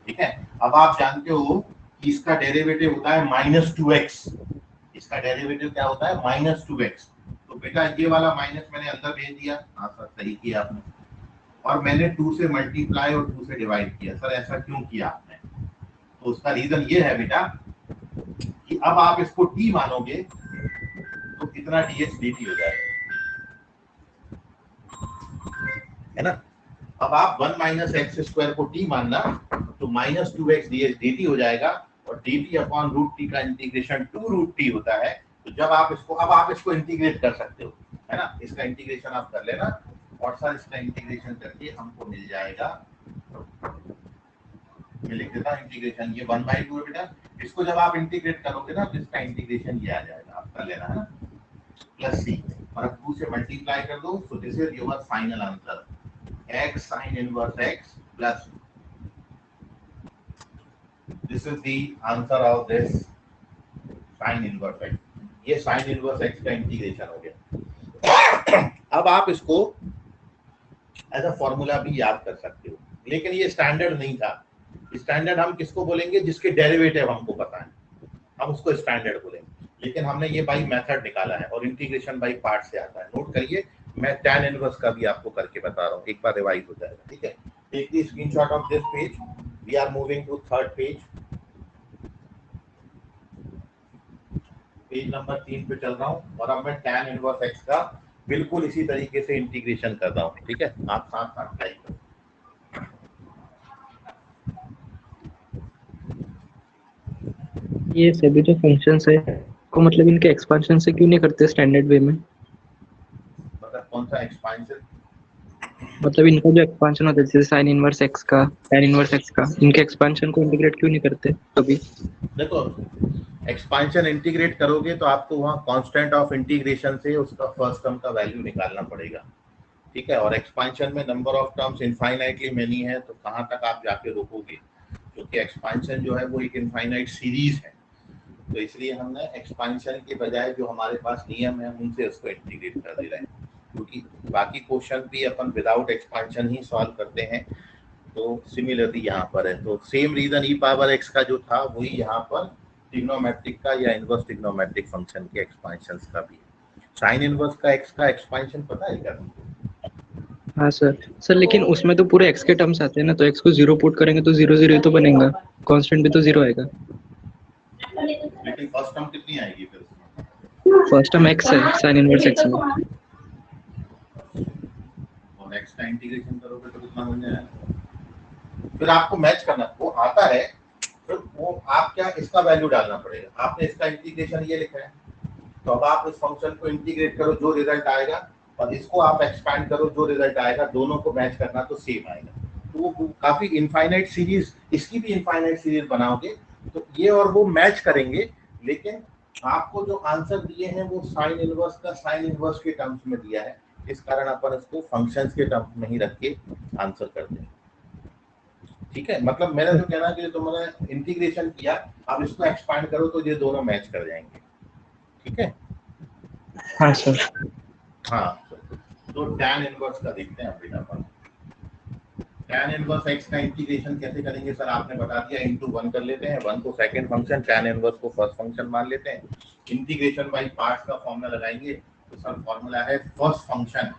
ठीक है। अब आप जानते हो कि इसका डेरिवेटिव होता है -2x, इसका डेरिवेटिव क्या होता है, -2x। तो बेटा ये वाला माइनस मैंने अंदर भेज दिया। हाँ सर सही किया आपने, और मैंने 2 से मल्टीप्लाई और 2 से डिवाइड किया। सर ऐसा क्यों किया आपने? तो उसका रीजन ये है बेटा कि अब आप इसको t मानोगे तो कितना dx dt हो जाएगा, है ना। अब आप 1 माइनस एक्स स्क्वायर को t मानना, तो -2x dx dt हो जाएगा, और dt अपॉन रूट t का इंटीग्रेशन 2 रूट t होता है। तो जब आप इसको, अब आप इसको इंटीग्रेट कर सकते हो, है ना, इसका इंटीग्रेशन आप कर लेना, और सर इसका इंटीग्रेशन करके हमको मिल जाएगा, मैं लिख देता हूं इंटीग्रेशन, ये 1/2 है बेटा। इसको जब आप इंटीग्रेट करोगे ना, तो इसका इंटीग्रेशन ये आ जाएगा, आप कर लेना, है ना, प्लस c, और अब 2 से मल्टीप्लाई कर दो। So this is your final answer, x sin inverse x plus this is the answer of this sin inverse x। ये sin inverse x का इंटीग्रेशन हो गया। अब आप इसको एज अ फॉर्मूला भी याद कर सकते हो, लेकिन ये स्टैंडर्ड नहीं था। स्टैंडर्ड हम किसको बोलेंगे? जिसके डेरिवेटिव हमको पता है, हम उसको स्टैंडर्ड बोलेंगे। लेकिन हमने ये बाई मेथड निकाला है, और इंटीग्रेशन बाई पार्ट से आता है। नोट करिए, मैं tan इनवर्स का भी आपको करके बता रहा हूँ, एक बार रिवाइज हो जाएगा, ठीक है। Take the screenshot of this page, we are moving to third page, page number 3 पे चल रहा हूँ, और अब मैं tan इनवर्स x का बिल्कुल इसी तरीके से इंटीग्रेशन कर रहा हूँ, ठीक है। आप साथ साथ टाइप करो। ये सभी जो फंक्शंस है को मतलब इनके एक्सपेंशन से क्यों नहीं करते स्टैंडर्ड वे में? मतलब कौन सा एक्सपेंशन? मतलब इनका जो एक्सपांशन होता है जैसे साइन इनवर्स एक्स का, tan इनवर्स एक्स का, इनके एक्सपांशन को इंटीग्रेट क्यों नहीं करते कभी? देखो, एक्सपांशन इंटीग्रेट करोगे तो आपको वहाँ कांस्टेंट ऑफ इंटीग्रेशन से उसका फर्स्ट टर्म का वैल्यू निकालना पड़ेगा, ठीक है। और एक्सपांशन में number of terms infinitely many है, तो कहाँ तक आप जाके रोकोगे, क्योंकि एक्सपांशन जो है वो एक इनफाइनाइट सीरीज है। तो इसलिए हमने एक्सपांशन के बजाय जो हमारे पास नियम है उनसे उसको इंटीग्रेट कर दे रहे हैं, क्योंकि बाकी क्वेश्चन भी अपन विदाउट एक्सपांशन ही सॉल्व करते हैं। तो सिमिलरली यहाँ पर है, तो सेम रीजन ई पावर एक्स का जो था वही यहाँ पर ट्रिग्नोमेट्रिक का या इनवर्स ट्रिग्नोमेट्रिक फंक्शन के एक्सपांशन का भी है। साइन इनवर्स का एक्स का एक्सपांशन पता है क्या तुमको? हाँ सर लेकिन उसमें तो पूरे एक्स के टर्म्स आते हैं ना, तो एक्स को 0 पुट करेंगे तो 0 0 ही तो बनेगा, कांस्टेंट भी तो 0 आएगा। लेकिन फर्स्ट टर्म कितनी आएगी फिर उसमें? फर्स्ट टर्म एक्स है साइन इनवर्स एक्स में, और एक्स का इंटीग्रेशन करोगे तो कितना बन जाएगा? फिर आपको मैच करना, वो आता है फिर वो आप क्या इसका वैल्यू डालना पड़ेगा। आपने इसका इंटीग्रेशन ये लिखा है, तो अब आप इस फंक्शन को इंटीग्रेट करो, जो रिजल्ट आएगा, और इसको आप एक्सपैंड करो, जो रिजल्ट आएगा, दोनों को मैच करना तो सेम आएगा। तो वो काफी इनफाइनाइट सीरीज, इसकी भी इनफाइनाइट सीरीज बनाओगे तो ये और वो मैच करेंगे, लेकिन आपको जो आंसर दिए हैं वो साइन इनवर्स का साइन इनवर्स के टर्म्स में दिया है, इस कारण अपन इसको फंक्शंस के टर्म्स में ही रख के आंसर करते हैं, ठीक है। मतलब मेरा जो कहना है कि तुमने इंटीग्रेशन किया, अब इसको एक्सपांड करो तो ये दोनों मैच कर जाएंगे, ठीक है। हाँ सर। हाँ, तो tan इनवर्स का देखते हैं बेटा अपन। tan इनवर्स x का इंटीग्रेशन कैसे करेंगे सर, आपने बता दिया, इनटू 1 कर लेते हैं, 1 को सेकंड फंक्शन, tan इनवर्स को फर्स्ट फंक्शन मान लेते हैं। इंटीग्रेशन बाय पार्ट्स का फॉर्मूला लगाएंगे, तो सर फॉर्मूला है first function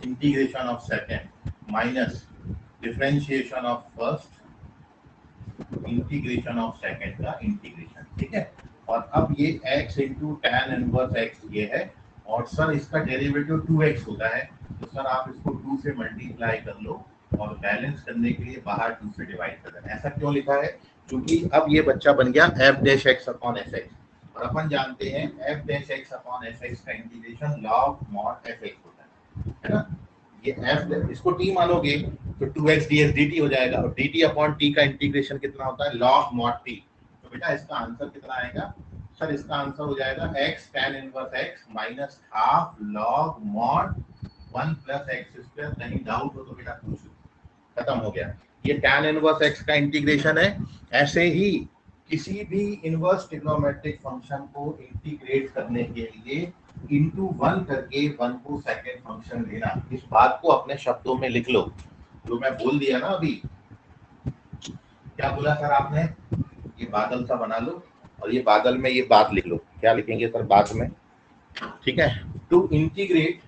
integration of second minus differentiation of first integration of second का इंटीग्रेशन, ठीक है। और अब ये x into tan inverse x ये है, और सर इसका डेरिवेटिव 2x होता है, तो सर आप इसको 2 से मल्टीप्लाई कर लो और बैलेंस करने के लिए बाहर 2 से डिवाइड कर देना। ऐसा क्यों लिखा है? क्योंकि अब ये बच्चा बन गया f dash x upon fx, और अपन जानते हैं f dash x upon fx का इंटीग्रेशन log mod fx होता है ना। ये f इसको t मानोगे तो 2x dx dt हो जाएगा, और dt अपॉन t का इंटीग्रेशन कितना होता है? log mod t। तो बेटा इसका आंसर कितना आएगा सर? इसका आंसर हो जाएगा x tan inverse x minus half log mod 1 plus x square. कहीं डाउट हो तो बेटा पूछो, खत्म हो गया। ये tan इनवर्स x का इंटीग्रेशन है। ऐसे ही किसी भी इनवर्स ट्रिग्नोमेट्रिक फंक्शन को इंटीग्रेट करने के लिए इनटू 1 करके 1 को सेकंड फंक्शन लेना। इस बात को अपने शब्दों में लिख लो, जो मैं बोल दिया ना अभी। क्या बोला सर आपने? ये बादल सा बना लो, और ये बादल में ये बात लिख लो। क्या लिखेंगे सर बात में? ठीक है, to integrate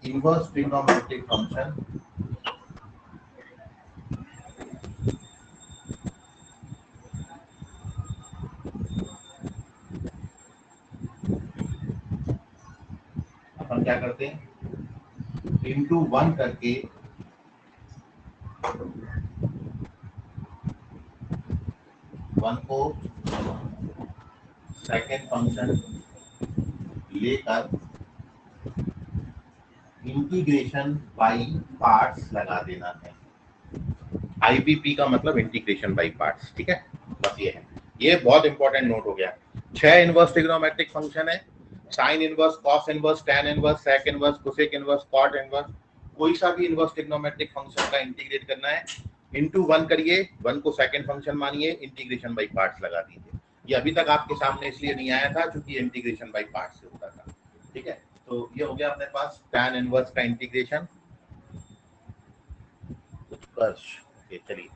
inverse trigonometric function अपन क्या करते हैं, इंटू 1 करके 1 को सेकेंड फंक्शन लेकर इंटीग्रेशन बाई पार्ट्स लगा देना है। IBP का मतलब इंटीग्रेशन बाई पार्ट्स, ठीक है। बस ये है, ये बहुत इंपॉर्टेंट नोट हो गया। 6 इनवर्स ट्रिग्नोमेट्रिक फंक्शन है, sine inverse, cos inverse, tan inverse, sec inverse, cosec inverse, cot inverse. कोई सा भी इनवर्स ट्रिग्नोमेट्रिक फंक्शन का इंटीग्रेट करना है, इनटू 1 करिए, 1 को सेकंड फंक्शन मानिए, इंटीग्रेशन बाई पार्ट्स लगा दीजिए। ये अभी तक आपके सामने इसलिए नहीं आया था क्योंकि इंटीग्रेशन बाई पार्ट्स से होता था, ठीक है। तो ये हो गया अपने पास टैन इनवर्स का इंटीग्रेशन। उत्कर्ष, चलिए।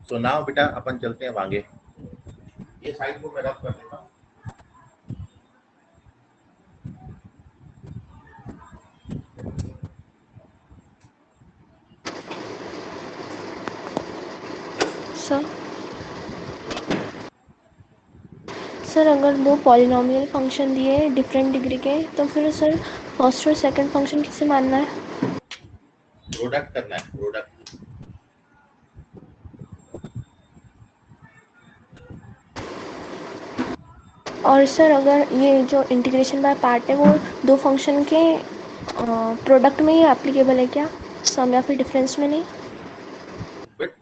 सो नाउ बेटा अपन चलते हैं आगे। ये साइड को मैं रफ कर देता हूँ। सर सर अगर दो पॉलिनोमियल फंक्शन दिए डिफरेंट डिग्री के, तो फिर सर फर्स्ट और सेकंड फंक्शन किसे मानना है? प्रोडक्ट करना है, प्रोडक्ट। और सर अगर ये जो इंटीग्रेशन बाय पार्ट है वो दो फंक्शन के प्रोडक्ट में ही एप्लीकेबल है क्या, सम या फिर डिफरेंस में नहीं? बट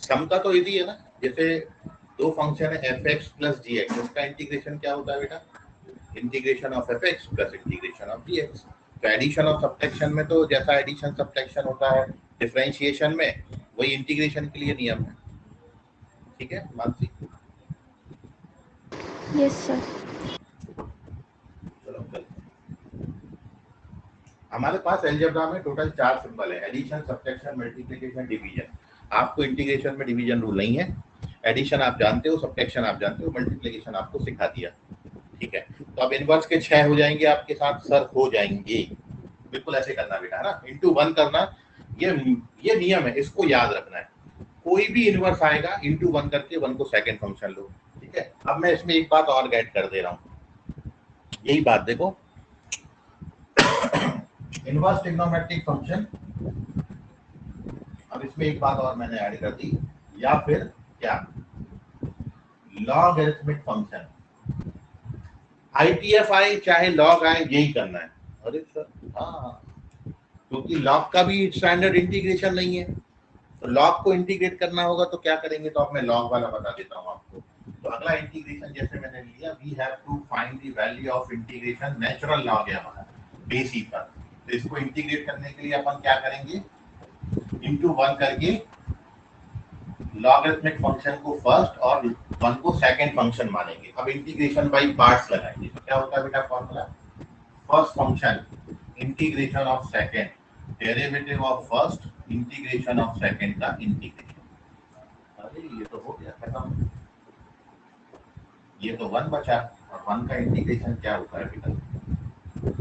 सम का तो यदि है ना, जैसे दो फंक्शन है f x plus g x, इसका इंटीग्रेशन क्या होता है बेटा? Integration of f x plus integration of g x. तो एडिशन और सब्ट्रैक्शन में तो जैसा एडिशन सब्ट्रैक्शन होता है डिफरेंशिएशन में, वही इंटीग्रेशन के लिए नियम है। ठीक है मानसी? Yes sir. चलो चलो। हमारे पास अलजेब्रा में टोटल 4 सिंबल है, एडिशन सब्ट्रैक्शन मल्टीप्लिकेशन डिवीजन। आपको इंटीग्रेशन में डिवीजन रूल नहीं है। एडिशन आप जानते हो, सब्ट्रैक्शन आप जानते हो, मल्टीप्लिकेशन आपको सिखा दिया। ठीक है, तो अब इनवर्स के 6 हो जाएंगे आपके साथ सर, हो जाएंगे। बिल्कुल ऐसे करना बेटा, है ना, इंटू 1 करना। ये नियम है, इसको याद रखना है। कोई भी इनवर्स आएगा इंटू 1 करके 1 को सेकंड फंक्शन लो। ठीक है, अब मैं इसमें एक बात और ऐड कर दे रहा हूँ, यही बात देखो। इनवर्स ट्रिग्नोमेट्रिक फंक्शन, अब इसमें एक बात और मैंने ऐड कर दी, या फिर क्या, लॉगरिथमिक फंक्शन। आईटीएफ आए चाहे लॉग आए, यही करना है। अरे सर हाँ, क्योंकि लॉग का भी स्टैंडर्ड इंटीग्रेशन नहीं है, तो लॉग को इंटीग्रेट करना होगा तो क्या करेंगे, तो अब मैं लॉग वाला बता देता हूँ आपको। तो अगला इंटीग्रेशन जैसे मैंने लिया, we have to find the value of integration, natural log है हमारा बेस ई पर। तो इसको इंटीग्रेट करने के लिए अपन क्या करेंगे, इंटू 1 करके लॉगरिथमिक फंक्शन को फर्स्ट और 1 को सेकंड फंक्शन मानेंगे। अब इंटीग्रेशन बाय पार्ट्स लगाएंगे, तो क्या होता है बेटा formula, first function integration of second, derivative of first integration of second का इंटीग्रेशन। अरे ये तो हो गया खत्म, ये तो 1 बचा, और 1 का इंटीग्रेशन क्या होता है बेटा,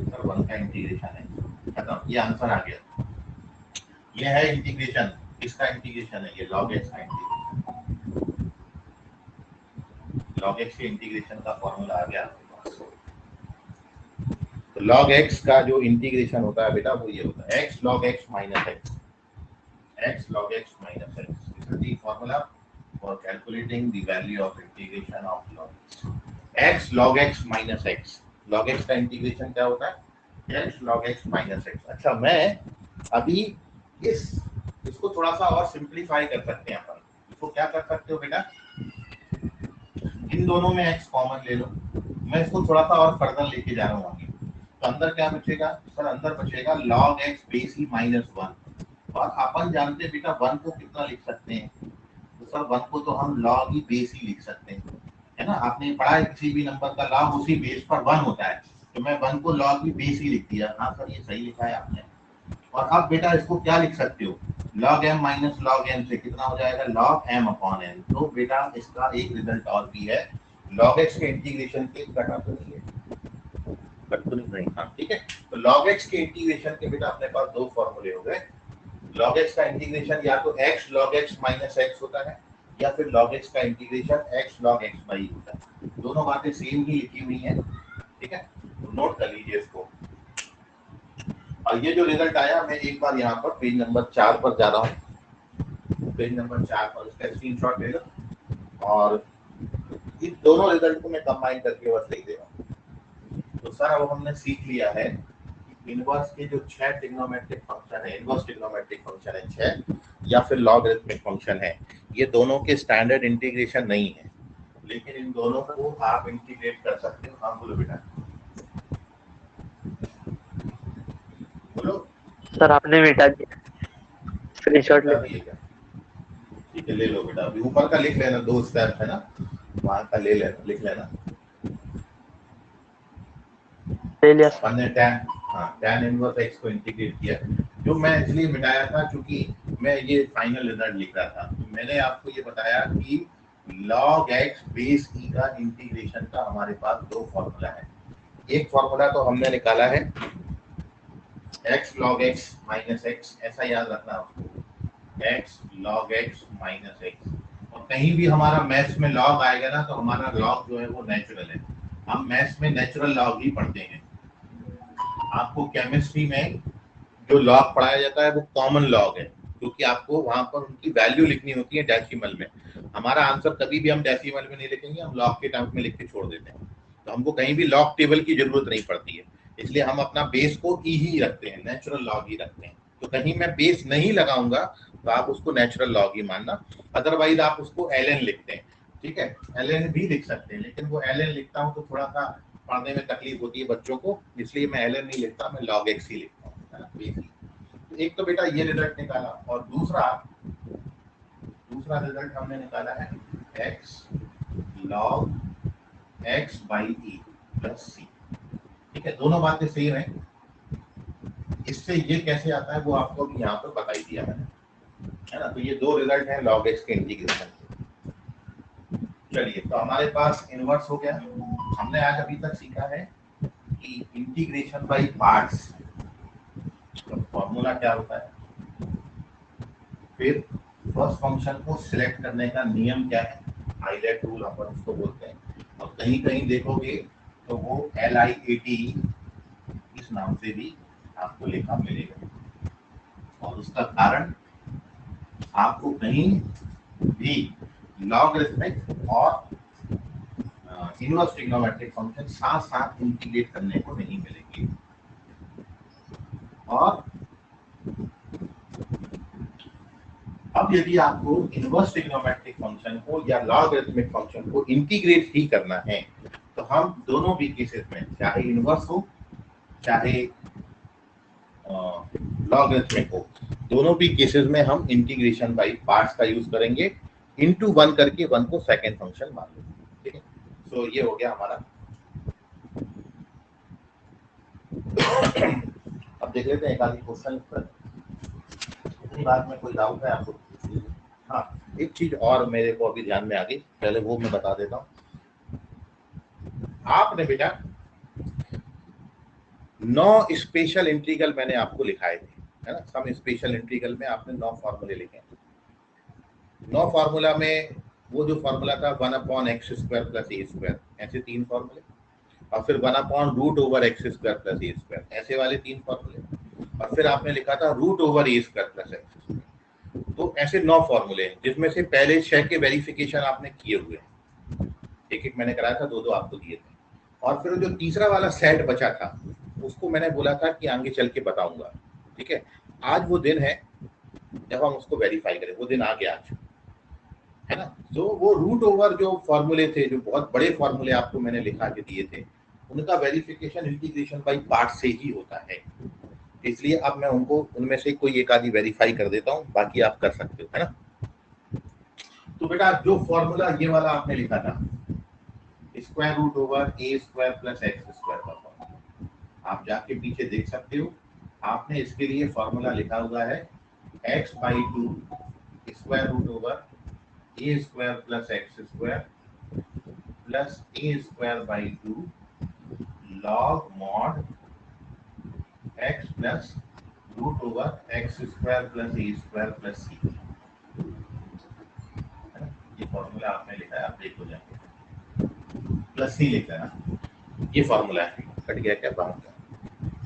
सर 1 का इंटीग्रेशन है, खत्म, ये आंसर आ गया। ये है इंटीग्रेशन, इसका इंटीग्रेशन है ये log x का इंटीग्रेशन। log x के इंटीग्रेशन का फॉर्मूला आ गया आपके पास। तो log x का जो इंटीग्रेशन होता है बेटा वो ये होता है x log x minus x, x log x minus x. This is the formula for calculating the value of integration of log x. x log x minus x, log x का इंटीग्रेशन क्या होता है, x log x minus x। अच्छा, मैं अभी इसको थोड़ा सा और सिंपलीफाई कर सकते हैं अपन। इसको क्या कर सकते हो बेटा, इन दोनों में x कॉमन ले लो, मैं इसको थोड़ा सा और फर्दर लेके जा रहा हूँ आगे। तो अंदर क्या बचेगा सर, अंदर बचेगा log x base E minus 1। और अपन जानते हैं बेटा 1 को कितना लिख सकते हैं, तो सर 1 को तो हम log ही बेस ही लिख सकते हैं, है ना। आपने पढ़ा है किसी भी नंबर का log उसी बेस पर 1 होता है, तो मैं 1 को log ही बेस ही लिख दिया। हाँ सर ये सही लिखा है आपने। और अब बेटा इसको क्या लिख सकते हो, log m minus log n से कितना हो जाएगा, log m अपॉन n। तो बेटा इसका एक रिजल्ट और भी है, log x के इंटीग्रेशन के कटा तो नहीं है, कट तो नहीं, हाँ ठीक है। तो log x के इंटीग्रेशन के बेटा अपने पास दो फॉर्मूले हो गए। log x का इंटीग्रेशन या तो x log x minus x होता है, या फिर log x का integration x log x by होता है। दोनों बातें सेम ही लिखी हुई हैं, ठीक है, तो नोट कर लीजिए इसको। और ये जो रिजल्ट आया, मैं एक बार यहाँ पर पेज नंबर 4 पर जा रहा हूँ, पेज नंबर 4 पर इसका स्क्रीनशॉट ले लो, और इन दोनों रिजल्ट को मैं कंबाइन करके बस लिख दे रहा हूँ। तो सर अब हमने सीख लिया है कि इनवर्स के जो 6 ट्रिग्नोमेट्रिक फंक्शन है, इनवर्स ट्रिग्नोमेट्रिक फंक्शन है 6, या फिर लॉगरिथमिक फंक्शन है, ये दोनों के स्टैंडर्ड इंटीग्रेशन नहीं है, लेकिन इन दोनों को आप इंटीग्रेट कर सकते हो। हाँ बोलो बेटा, बोलो सर आपने मिटा दिया, स्क्रीनशॉट ले दिएगा। ठीक है ले लो बेटा, अभी ऊपर का लिख लेना, 2 स्टेप है ना, वहां का ले लेना, लिख लेना। लिया सर। हमने tan इनवर्स x को इंटीग्रेट किया, जो मैं इसलिए मिटाया था क्योंकि मैं ये फाइनल रिजल्ट लिख रहा था। तो मैंने आपको ये बताया कि log x बेस e का इंटीग्रेशन का हमारे पास दो फॉर्मूला है। एक फॉर्मूला तो हमने निकाला है x log x minus x, ऐसा याद रखना उसको, x log x minus x। और कहीं भी हमारा मैथ्स में log आएगा ना, तो हमारा log जो है वो नेचुरल है, हम मैथ्स में नेचुरल लॉग ही पढ़ते हैं। आपको केमिस्ट्री में जो लॉग पढ़ाया जाता है वो कॉमन लॉग है, क्योंकि आपको वहां पर उनकी वैल्यू लिखनी होती है डेसिमल में। हमारा आंसर कभी भी हम डेसिमल में नहीं लिखेंगे, हम लॉग के टर्म्स में लिख के छोड़ देते हैं। तो हमको कहीं भी लॉग टेबल की जरूरत नहीं पड़ती है, इसलिए हम अपना बेस को ई ही रखते हैं, नेचुरल लॉग ही रखते हैं। तो कहीं मैं बेस नहीं लगाऊंगा तो आप उसको नेचुरल लॉग ही मानना, अदरवाइज आप उसको ln लिखते हैं, ठीक है, ln भी लिख सकते हैं, लेकिन वो ln लिखता हूँ तो थोड़ा सा पढ़ने में तकलीफ होती है बच्चों को, इसलिए मैं ln नहीं लिखता, मैं log x ही लिखता हूँ, है ना, बेस ही। तो एक तो बेटा ये रिजल्ट निकाला, और दूसरा रिजल्ट हमने निकाला है x log x by e plus c, ठीक है, दोनों बातें सेम है। इससे ये कैसे आता है वो आपको अभी यहाँ पर बता ही दिया मैंने, है ना। तो ये दो रिजल्ट हैं log x के इंटीग्रेशन के। चलिए, तो हमारे पास इनवर्स हो गया। हमने आज अभी तक सीखा है कि इंटीग्रेशन बाय पार्ट्स का फॉर्मूला क्या होता है, फिर फर्स्ट फंक्शन को सिलेक्ट करने का नियम क्या है, हाईलाइट रूल अपन उसको बोलते हैं, और कहीं कहीं देखोगे तो वो LIAT इस नाम से भी आपको लिखा मिलेगा, और उसका कारण आपको कहीं भी लॉगरिथमिक और इनवर्स ट्रिग्नोमेट्रिक फंक्शन साथ साथ इंटीग्रेट करने को नहीं मिलेंगे। और अब यदि आपको इनवर्स ट्रिग्नोमेट्रिक फंक्शन को या लॉगरिथमिक फंक्शन को इंटीग्रेट ही करना है, तो हम दोनों भी केसेस में, चाहे इनवर्स हो चाहे लॉगरिथमिक हो, दोनों भी केसेस में हम इंटीग्रेशन बाय पार्ट्स का यूज करेंगे, इनटू 1 करके 1 को सेकंड फंक्शन मान लो, ठीक है। सो ये हो गया हमारा। अब देख लेते हैं एक आधी क्वेश्चन पर, इतनी बात में कोई डाउट है आपको? हाँ, एक चीज और मेरे को अभी ध्यान में आ गई, पहले वो मैं बता देता हूँ। आपने बेटा 9 स्पेशल इंटीग्रल मैंने आपको लिखाए थे, है ना, सम स्पेशल इंटीग्रल में आपने 9 फॉर्मूले लिखे। 9 फॉर्मूला में वो जो फॉर्मूला था 1/x² + a², ऐसे 3 फॉर्मूले, और फिर 1/√x² + a², ऐसे वाले 3 फॉर्मूले, और फिर आपने लिखा था √a² + x²। तो ऐसे 9 फॉर्मूले हैं, जिसमें से पहले 6 के वेरिफिकेशन आपने किए हुए हैं, एक एक मैंने कराया था, 2-2 आपको दिए थे, और फिर जो तीसरा वाला सेट बचा था उसको मैंने बोला था कि आगे चल के बताऊंगा, ठीक है। आज वो दिन है जब हम उसको वेरीफाई करें, वो दिन आ गया आज, है ना। तो वो √ओवर जो फॉर्मूले थे, जो बहुत बड़े फॉर्मूले आपको मैंने लिखा के दिए थे, उनका वेरिफिकेशन इंटीग्रेशन बाय पार्ट से ही होता है, इसलिए अब मैं उनको उनमें से कोई एक आधी वेरीफाई कर देता हूँ, बाकी आप कर सकते हो, है ना। तो बेटा जो फॉर्मूला ये वाला आपने लिखा था, √a² + x² का फॉर्मूला, आप जाके पीछे देख सकते हो, आपने इसके लिए फॉर्मूला लिखा हुआ है x/2 √a² + x² + a²/2 log mod x plus √x² + a² + c। ये फॉर्मूला आपने लिखा है, आप देख हो जाएंगे, प्लस सी लिखा है ना, ये फॉर्मूला है, कट गया क्या बाहर का,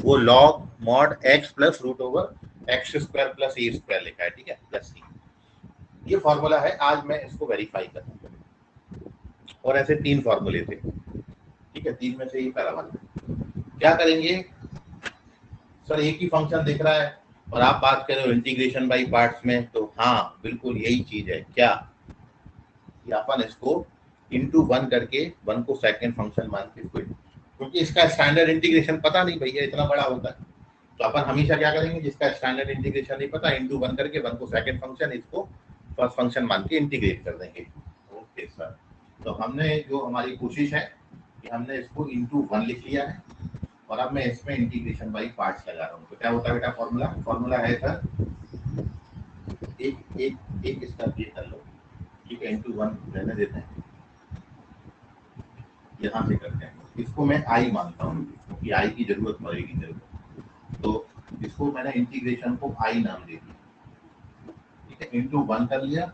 वो log mod x plus √x² + a² लिखा है, ठीक है, प्लस सी, ये फॉर्मूला है। आज मैं इसको वेरीफाई करूंगा, और ऐसे 3 फॉर्मूले थे, ठीक है, 3 में से ये पहला वाला। क्या करेंगे सर, एक ही फंक्शन दिख रहा है और आप बात कर रहे हो इंटीग्रेशन बाय पार्ट्स में, तो हाँ बिल्कुल यही चीज है, क्या कि अपन इसको इनटू 1 करके 1 को सेकंड फंक्शन मान के, क्योंकि इसका स्टैंडर्ड इंटीग्रेशन पता नहीं भैया, इतना बड़ा होता है, तो अपन हमेशा क्या करेंगे, जिसका स्टैंडर्ड इंटीग्रेशन नहीं पता, इनटू 1 करके 1 को सेकंड फंक्शन, इसको फर्स्ट फंक्शन मान के इंटीग्रेट कर देंगे। ओके सर, तो हमने जो हमारी कोशिश है कि हमने इसको इनटू 1 लिख लिया है, और अब मैं इसमें इंटीग्रेशन बाय पार्ट्स लगा रहा हूँ। तो क्या होता है बेटा, फॉर्मूला है सर, एक इसका ये कर लो, ठीक है, इनटू 1 रहने देते हैं, यहाँ से करते हैं, इसको मैं आई मानता हूँ क्योंकि आई की जरूरत पड़ेगी जरूर, तो इसको मैंने इंटीग्रेशन को आई नाम दे दिया, ठीक है, इनटू 1 कर लिया,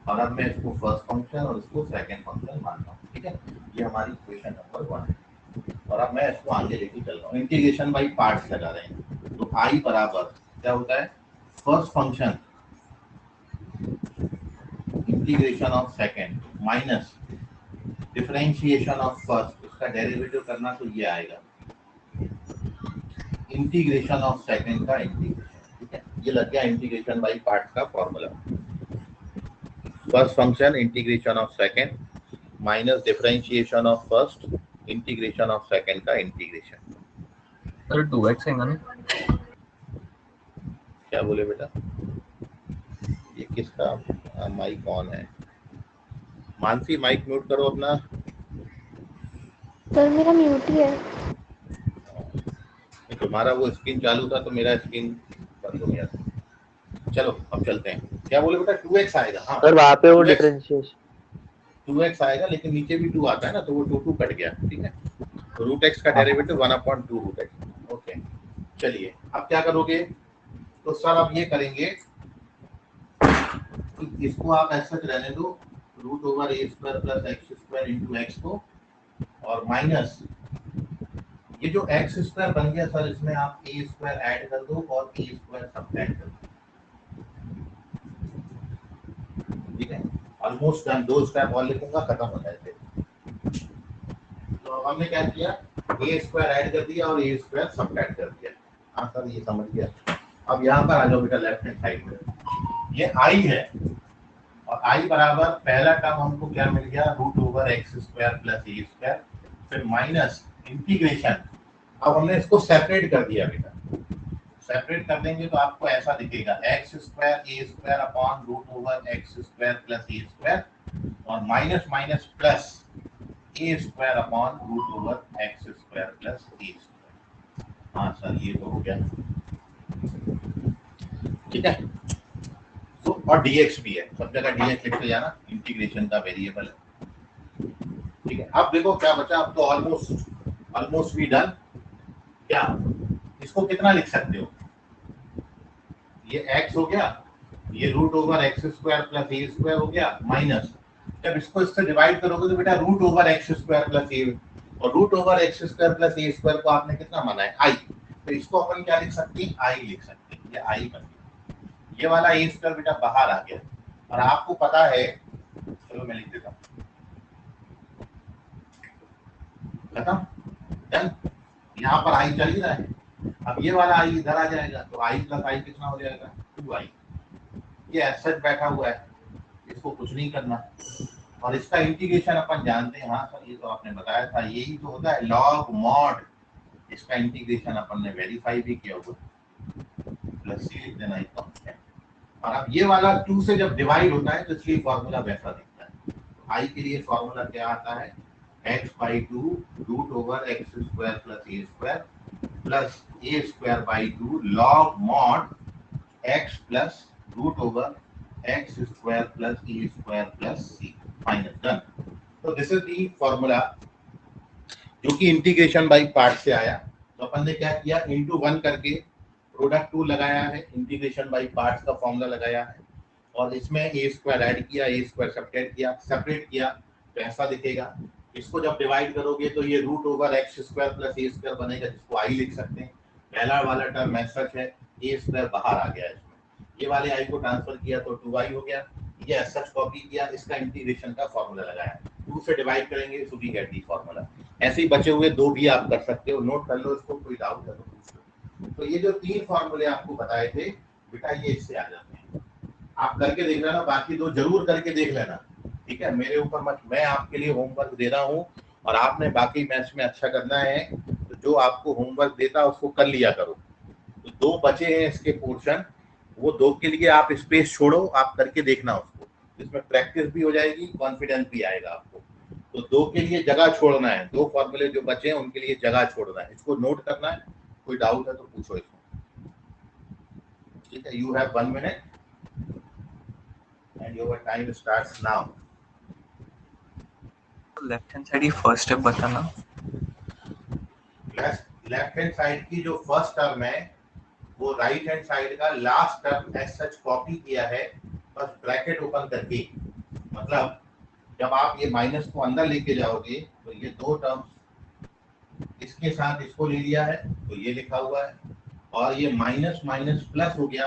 और अब मैं इसको फर्स्ट फंक्शन और इसको सेकंड फंक्शन मानता हूँ, ठीक है, ये हमारी इक्वेशन नंबर 1 है। और अब मैं इसको आगे लेके चल रहा हूँ, इंटीग्रेशन बाय पार्ट्स लगा रहे हैं, तो आई बराबर क्या होता है, first function integration of second minus differentiation of first, उसका डेरिवेटिव करना तो ये आएगा इंटीग्रेशन ऑफ सेकेंड का इंटीग्रेशन, ठीक है। ये लग गया इंटीग्रेशन बाई पार्ट्स का formula. First function integration of second minus differentiation of first integration of second का इंटीग्रेशन। सर 2x है ना? क्या बोले बेटा? ये किसका माइक ऑन है? मानसी माइक म्यूट करो अपना। सर मेरा म्यूट ही है। तुम्हारा वो स्क्रीन चालू था तो मेरा स्क्रीन बंद हो गया था। चलो अब चलते हैं। क्या बोले बेटा? 2x आएगा। हाँ सर वहाँ पे वो डिफरेंशिएशन 2x आएगा, लेकिन नीचे भी 2 आता है ना, तो वो 2 कट गया, ठीक है। तो रूट एक्स का डेरिवेटिव 1/2 रूट एक्स। ओके, चलिए अब क्या करोगे? तो सर अब ये करेंगे कि इसको आप ऐसा रहने दो, root over a square plus x square into x को, और माइनस ये जो एक्स स्क्वायर बन गया सर, इसमें आप ए स्क्वायर ऐड कर दो और ए स्क्वायर सब्ट्रैक्ट कर दो, ठीक है। Almost done. 2 स्टेप और लिखूंगा, खत्म हो जाए। तो हमने क्या किया? ए स्क्वायर ऐड कर दिया और ए स्क्वायर सब्ट्रैक्ट कर दिया। हाँ सर ये समझ गया। अब यहाँ पर आ जाओ बेटा लेफ्ट हैंड साइड में। ये आई है और आई बराबर पहला टर्म हमको क्या मिल गया? Root over x square plus a square, फिर माइनस इंटीग्रेशन। अब हमने इसको सेपरेट कर दिया बेटा। सेपरेट कर देंगे तो आपको ऐसा दिखेगा x square a square upon root over x square plus a square, और minus minus plus a square upon root over x square plus a square. हाँ सर ये तो हो गया, ठीक है। तो और dx भी है, सब जगह dx लिखते जाना, इंटीग्रेशन का वेरिएबल है, ठीक है। अब देखो क्या बचा। अब तो ऑलमोस्ट भी डन। क्या इसको कितना लिख सकते हो? ये x हो गया, ये root over x square plus a square हो गया, माइनस जब इसको इससे डिवाइड करोगे तो बेटा root over x square plus a, और root over x square plus a square को आपने कितना माना है? आई। तो इसको अपन क्या लिख सकते हैं? आई लिख सकते हैं। ये आई बन गया। ये वाला ए स्क्वायर बेटा बाहर आ गया, और आपको पता है, चलो मैं लिख देता हूँ, खत्म, डन। यहाँ पर आई चल ही रहा है। अब ये वाला आई इधर आ जाएगा, तो आई प्लस आई कितना हो जाएगा? 2i। ये एसेट बैठा हुआ है, इसको कुछ नहीं करना, और इसका इंटीग्रेशन अपन जानते हैं। हाँ सर ये तो आपने बताया था, यही तो होता है लॉग मॉड। इसका इंटीग्रेशन अपन ने वेरीफाई भी किया हुआ, प्लस सी लिख देना इसका। और अब ये वाला 2 से जब डिवाइड होता है तो इसलिए फॉर्मूला वैसा दिखता है। आई के लिए फॉर्मूला क्या आता है? x/2 root over x square plus a square plus a square by 2 log mod x plus root over x square plus a square plus c, minus, done. तो दिस इज दी फॉर्मूला जो कि इंटीग्रेशन बाई पार्ट से आया। तो अपन ने क्या किया? इनटू 1 करके प्रोडक्ट 2 लगाया है, इंटीग्रेशन बाई पार्ट्स का फॉर्मूला लगाया है, और इसमें ए स्क्वायर ऐड किया, ए स्क्वायर सब्ट्रैक्ट किया, सेपरेट किया, तो ऐसा दिखेगा। इसको जब डिवाइड करोगे तो ये root over x square plus a square बनेगा, जिसको आई लिख सकते हैं। पहला वाला टर्म ऐसा है, ए स्क्वायर बाहर आ गया इसमें, ये वाले आई को ट्रांसफर किया तो 2i हो गया। ये एज सच कॉपी किया, इसका इंटीग्रेशन का फॉर्मूला लगाया, 2 से डिवाइड करेंगे so we get the formula. ऐसे ही बचे हुए 2 भी आप कर सकते हो, नोट कर लो इसको, कोई डाउट है तो पूछ लो। तो ये जो 3 फॉर्मूले आपको बताए थे बेटा, ये इससे आ जाते हैं। आप करके देख लेना, बाकी 2 जरूर करके देख लेना, ठीक है। मेरे ऊपर मत, मैं आपके लिए होमवर्क दे रहा हूँ, और आपने बाकी मैथ्स में अच्छा करना है, तो जो आपको होमवर्क देता उसको कर लिया करो। तो 2 बचे हैं इसके पोर्शन, वो 2 के लिए आप स्पेस छोड़ो, आप करके देखना उसको, इसमें प्रैक्टिस भी हो जाएगी, कॉन्फिडेंस भी आएगा आपको। तो 2 के लिए जगह छोड़ना है, 2 फॉर्मूले जो बचे हैं उनके लिए जगह छोड़ना है, इसको नोट करना है। कोई डाउट है तो पूछो इसमें, ठीक है। You have 1 minute and your time starts now. Left hand side ही फर्स्ट स्टेप बताना। लेफ्ट हैंड साइड की जो फर्स्ट टर्म है वो राइट हैंड साइड का last term as such copy किया है, बस ब्रैकेट ओपन करके। मतलब जब आप ये माइनस को अंदर लेके जाओगे तो ये 2 टर्म्स इसके साथ इसको ले लिया है, तो ये लिखा हुआ है, और ये माइनस माइनस प्लस हो गया,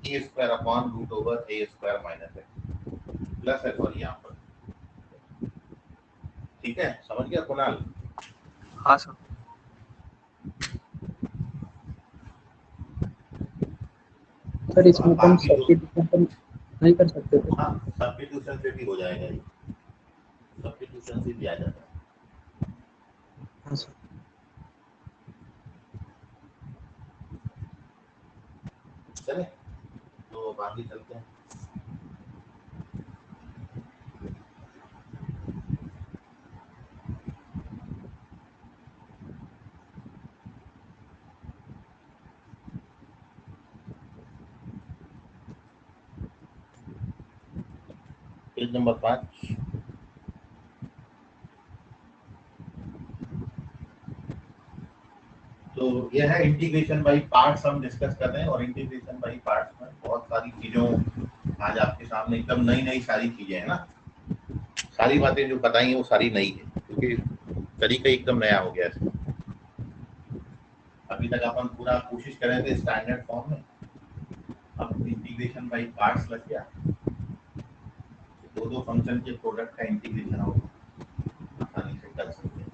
ए square upon root over a square minus है। प्लस है सॉरी यहाँ पर, ठीक है, समझ गया कुणाल? हाँ सर। सर इसमें अपन सब्स्टिट्यूशन नहीं कर सकते थे? हाँ, सब्स्टिट्यूशन से भी हो जाएगा, ये सब्स्टिट्यूशन से भी आ जाता है। हाँ सर। चले तो बाकी चलते हैं। Page number 5। तो यह है इंटीग्रेशन बाय पार्ट्स हम डिस्कस कर रहे हैं, और इंटीग्रेशन बाय पार्ट्स में बहुत सारी चीजों आज आपके सामने एकदम नई नई सारी चीजें हैं ना, सारी बातें जो बताई हैं वो सारी नई है, क्योंकि तरीका एकदम नया हो गया है। अभी तक अपन पूरा कोशिश कर रहे थे स्टैंडर्ड फॉर्म में, अब इंटीग्रेशन बाय पार्ट्स लग गया, दो फंक्शन के प्रोडक्ट का इंटीग्रेशन हो आसानी से कर सकते हैं।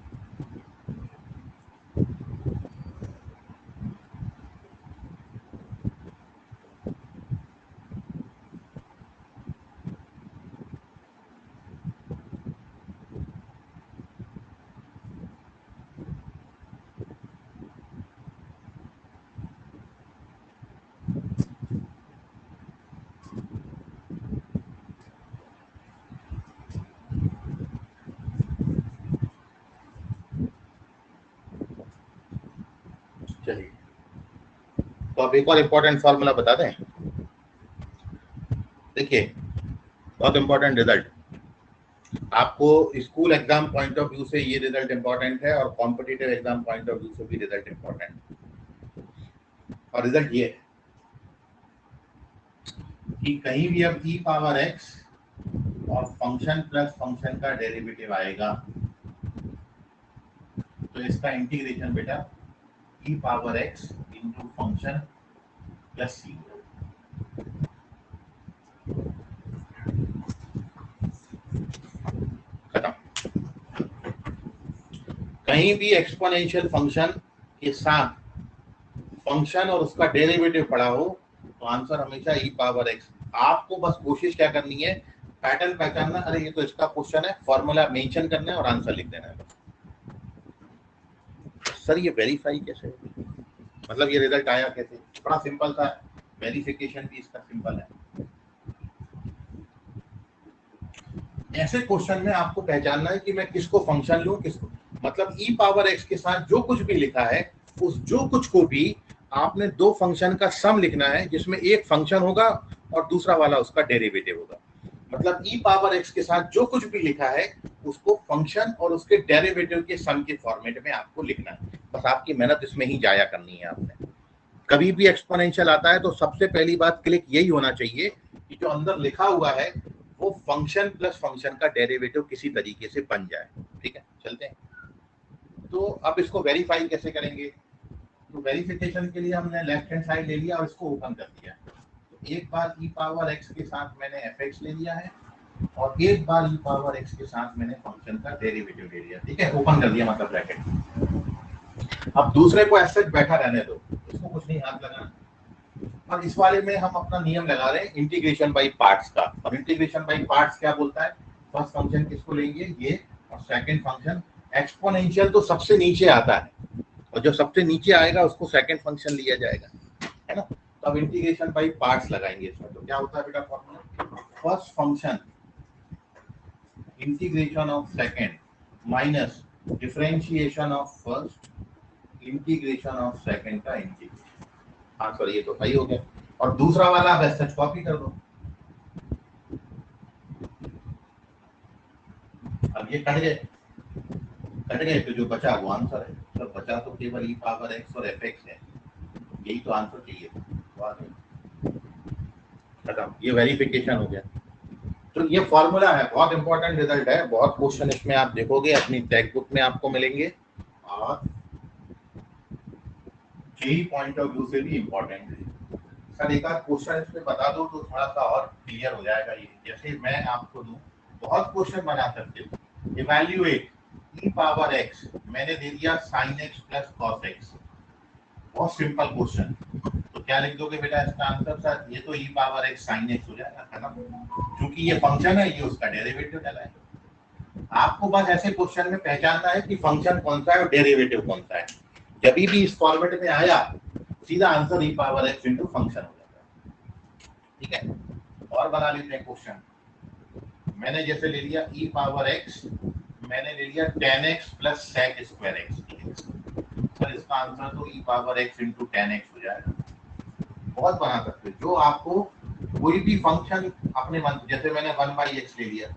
चलिए, तो अब एक और इम्पोर्टेंट फॉर्मूला बता दें। देखिए, बहुत इम्पोर्टेंट रिजल्ट, आपको school exam point of view से ये रिजल्ट इंपॉर्टेंट है, और competitive exam point of view से भी रिजल्ट इंपॉर्टेंट है। और रिजल्ट ये है कि कहीं भी अब e पावर x और फंक्शन प्लस फंक्शन का डेरिवेटिव आएगा, तो इसका इंटीग्रेशन बेटा e power x into function plus c, खत्म। कहीं भी एक्सपोनेंशियल फंक्शन के साथ फंक्शन और उसका डेरिवेटिव पड़ा हो तो आंसर हमेशा e पावर x। आपको बस कोशिश क्या करनी है, पैटर्न पहचानना, अरे ये तो इसका क्वेश्चन है, फॉर्मूला मेंशन करना है और आंसर लिख देना है। सर ये वेरीफाई कैसे, मतलब ये रिजल्ट आया कैसे? बड़ा सिंपल था, वेरिफिकेशन भी इसका सिंपल है। ऐसे क्वेश्चन में आपको पहचानना है कि मैं किसको फंक्शन लूं, किसको, मतलब e पावर x के साथ जो कुछ भी लिखा है, उस जो कुछ को भी आपने दो फंक्शन का सम लिखना है, जिसमें एक फंक्शन होगा और दूसरा वाला उसका डेरिवेटिव होगा। मतलब e पावर x के साथ जो कुछ भी लिखा है उसको फंक्शन और उसके डेरिवेटिव के सम के फॉर्मेट में आपको लिखना है। बस आपकी मेहनत इसमें ही जाया करनी है आपने। कभी भी एक्सपोनेंशियल आता है तो सबसे पहली बात क्लिक यही होना चाहिए कि जो अंदर लिखा हुआ है वो फंक्शन प्लस फंक्शन का डेरिवेटिव किसी तरीके से बन जाए। ठीक है, चलते हैं। तो अब इसको वेरीफाई कैसे करेंगे? तो वेरिफिकेशन के लिए हमने लेफ्ट हैंड साइड ले लिया और इसको ओपन कर दिया। तो एक बार e पावर x के साथ मैंने fx ले लिया है, और एक बार e पावर x के साथ मैंने फंक्शन का डेरिवेटिव ले लिया। ठीक है, ओपन कर दिया मतलब ब्रैकेट। अब दूसरे को ऐसे बैठा रहने दो, इसको कुछ नहीं हाथ लगाना। और इस वाले में हम अपना नियम लगा रहे हैं इंटीग्रेशन बाय पार्ट्स का। और इंटीग्रेशन बाय पार्ट्स क्या बोलता है? फर्स्ट फंक्शन किसको लेंगे, ये, और सेकंड फंक्शन। एक्सपोनेंशियल तो सबसे नीचे आता है, और जो सबसे नीचे आएगा उसको सेकंड फंक्शन लिया जाएगा, है ना। तो अब इंटीग्रेशन बाय पार्ट्स लगाएंगे इसमें। तो क्या होता है बेटा formula? First function integration of second minus differentiation of first integration of second का इंटीग्रेशन। हाँ सर ये तो सही हो गया। और दूसरा वाला आप ऐसे कॉपी कर दो। अब ये कट गए तो जो बचा वो आंसर है। तो बचा तो केवल e पावर x और fx है, यही तो आंसर चाहिए खत्म। ये वेरिफिकेशन हो गया। तो ये फॉर्मूला है, बहुत इंपॉर्टेंट रिजल्ट है, बहुत क्वेश्चन इसमें आप देखोगे, अपनी टेक्स्ट बुक में आपको मिलेंगे, और जेई पॉइंट ऑफ व्यू से भी इंपॉर्टेंट है। सर एक आध क्वेश्चन इसमें बता दो तो थोड़ा सा और क्लियर हो जाएगा। ये जैसे मैं आपको दूं, बहुत क्वेश्चन बना सकते हो। इवैल्यूएट ई पावर एक्स, मैंने दे दिया sine x plus cos x, बहुत सिंपल क्वेश्चन। तो क्या लिख दोगे बेटा इसका आंसर? सर ये तो e power x sine x हो जाएगा, है ना, क्योंकि ये फंक्शन है, ये उसका डेरिवेटिव डला है। आपको बस ऐसे क्वेश्चन में पहचानना है कि फंक्शन कौन सा है और डेरिवेटिव कौन सा है। जब भी इस फॉर्मेट में आया, सीधा आंसर ई पावर एक्स इंटू फंक्शन हो जाता है। ठीक है, और बना लेते हैं क्वेश्चन। मैंने जैसे ले लिया ई पावर एक्स, मैंने ले लिया tan x plus sec square x. Sir इसका आंसर तो e power x into tan x हो जाएगा। बहुत बना सकते हो, जो आपको कोई भी फंक्शन अपने मन, जैसे मैंने वन बाई एक्स ले लिया,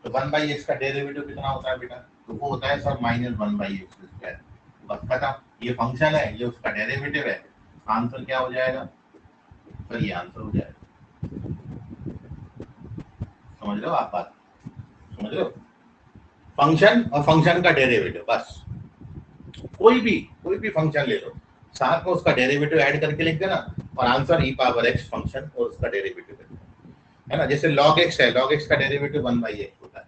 तो वन बाई एक्स का डेरिवेटिव कितना होता है बेटा? तो वो होता है sir minus one by x square. बस खत्म, ये फंक्शन है, ये उसका डेरिवेटिव है, आंसर क्या हो जाएगा? सर ये आंसर हो जाएगा। समझ लो आप बात, समझ लो, फंक्शन और फंक्शन का डेरिवेटिव, बस कोई भी फंक्शन ले लो, साथ में उसका डेरिवेटिव ऐड करके लिख देना और आंसर ई पावर एक्स फंक्शन और उसका डेरिवेटिव है ना। जैसे log x है, log x का डेरिवेटिव 1 बाई एक्स होता है।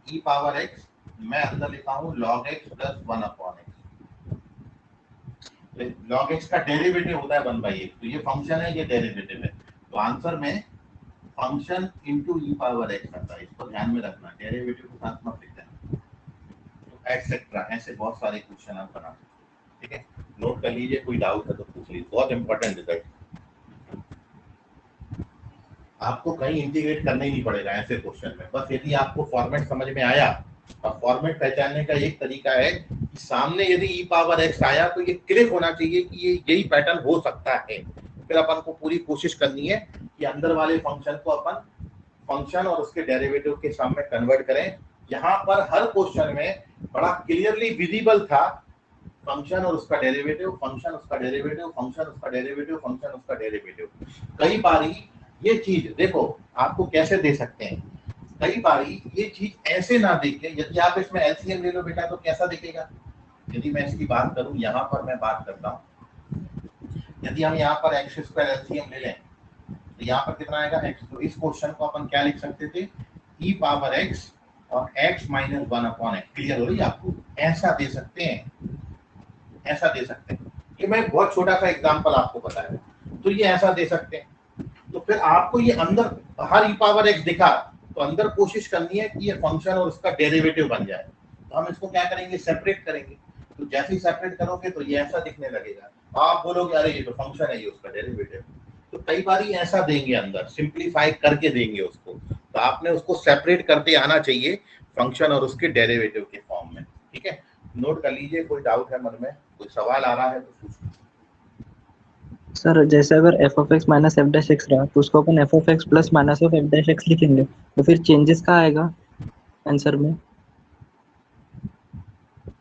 ई पावर x मैं अंदर लिखा हूं log x plus 1 upon x। log x का डेरिवेटिव होता है 1 बाई एक्स, तो ये फंक्शन है, ये डेरिवेटिव है, तो आंसर में फंक्शन इनटू ई पावर x आता है। इसको ध्यान में रखना, डेरिवेटिव के साथ मत लिख देना। तो एटसेट्रा, ऐसे बहुत सारे क्वेश्चन आप बना सकते। ठीक है, नोट कर लीजिए, कोई डाउट है तो पूछ लीजिए, बहुत इंपॉर्टेंट रिजल्ट। आपको कहीं इंटीग्रेट करना ही नहीं पड़ेगा ऐसे क्वेश्चन में, बस यदि आपको फॉर्मेट समझ में आया। और फॉर्मेट पहचानने का एक तरीका है कि सामने यदि ई पावर एक्स आया तो ये क्लिक होना चाहिए कि ये यही पैटर्न हो सकता है। फिर अपन को पूरी कोशिश करनी है कि अंदर वाले फंक्शन को अपन फंक्शन और उसके डेरिवेटिव के सम में कन्वर्ट करें। यहाँ पर हर क्वेश्चन में बड़ा क्लियरली विजिबल था फंक्शन और उसका डेरिवेटिव, फंक्शन उसका डेरिवेटिव, फंक्शन उसका डेरिवेटिव, फंक्शन उसका डेरिवेटिव। कई बारी ये चीज देखो आपको कैसे दे सकते हैं, कई बारी ये चीज ऐसे ना देखे। यदि आप इसमें एलसीएम ले लो बेटा तो कैसा दिखेगा? यदि मैं इसकी बात करूं, यहाँ पर मैं बात करता हूँ, यदि हम यहाँ पर एक्स स्क्वायर एलसीएम ले लें तो यहाँ पर कितना आएगा? एक्स। तो इस क्वेश्चन को अपन क्या लिख सकते थे? ई पावर एक्स और x minus 1 upon x. Clear हो रही है आपको? ऐसा दे सकते हैं, ऐसा दे सकते हैं। ये मैं बहुत छोटा सा एग्जांपल आपको बताया, तो ये ऐसा दे सकते हैं। तो फिर आपको ये अंदर हर ई पावर एक्स दिखा तो अंदर कोशिश करनी है कि ये फंक्शन और उसका डेरिवेटिव बन जाए। तो हम इसको क्या करेंगे? सेपरेट करेंगे। तो जैसे ही सेपरेट करोगे तो ये ऐसा दिखने लगेगा, आप बोलोगे अरे ये तो फंक्शन है, ये उसका डेरिवेटिव। तो कई बार ऐसा देंगे, अंदर सिंप्लीफाई करके देंगे उसको, तो आपने उसको सेपरेट करते आना चाहिए फंक्शन और उसके डेरिवेटिव के फॉर्म में। ठीक है, नोट कर लीजिए। कोई डाउट है मन में, कोई सवाल आ रहा है तो पूछिए। सर जैसे अगर f of x minus f dash x रहा तो उसको अपन f of x plus minus of f dash x लिखेंगे, तो फिर चेंजेस कहाँ आएगा आंसर में?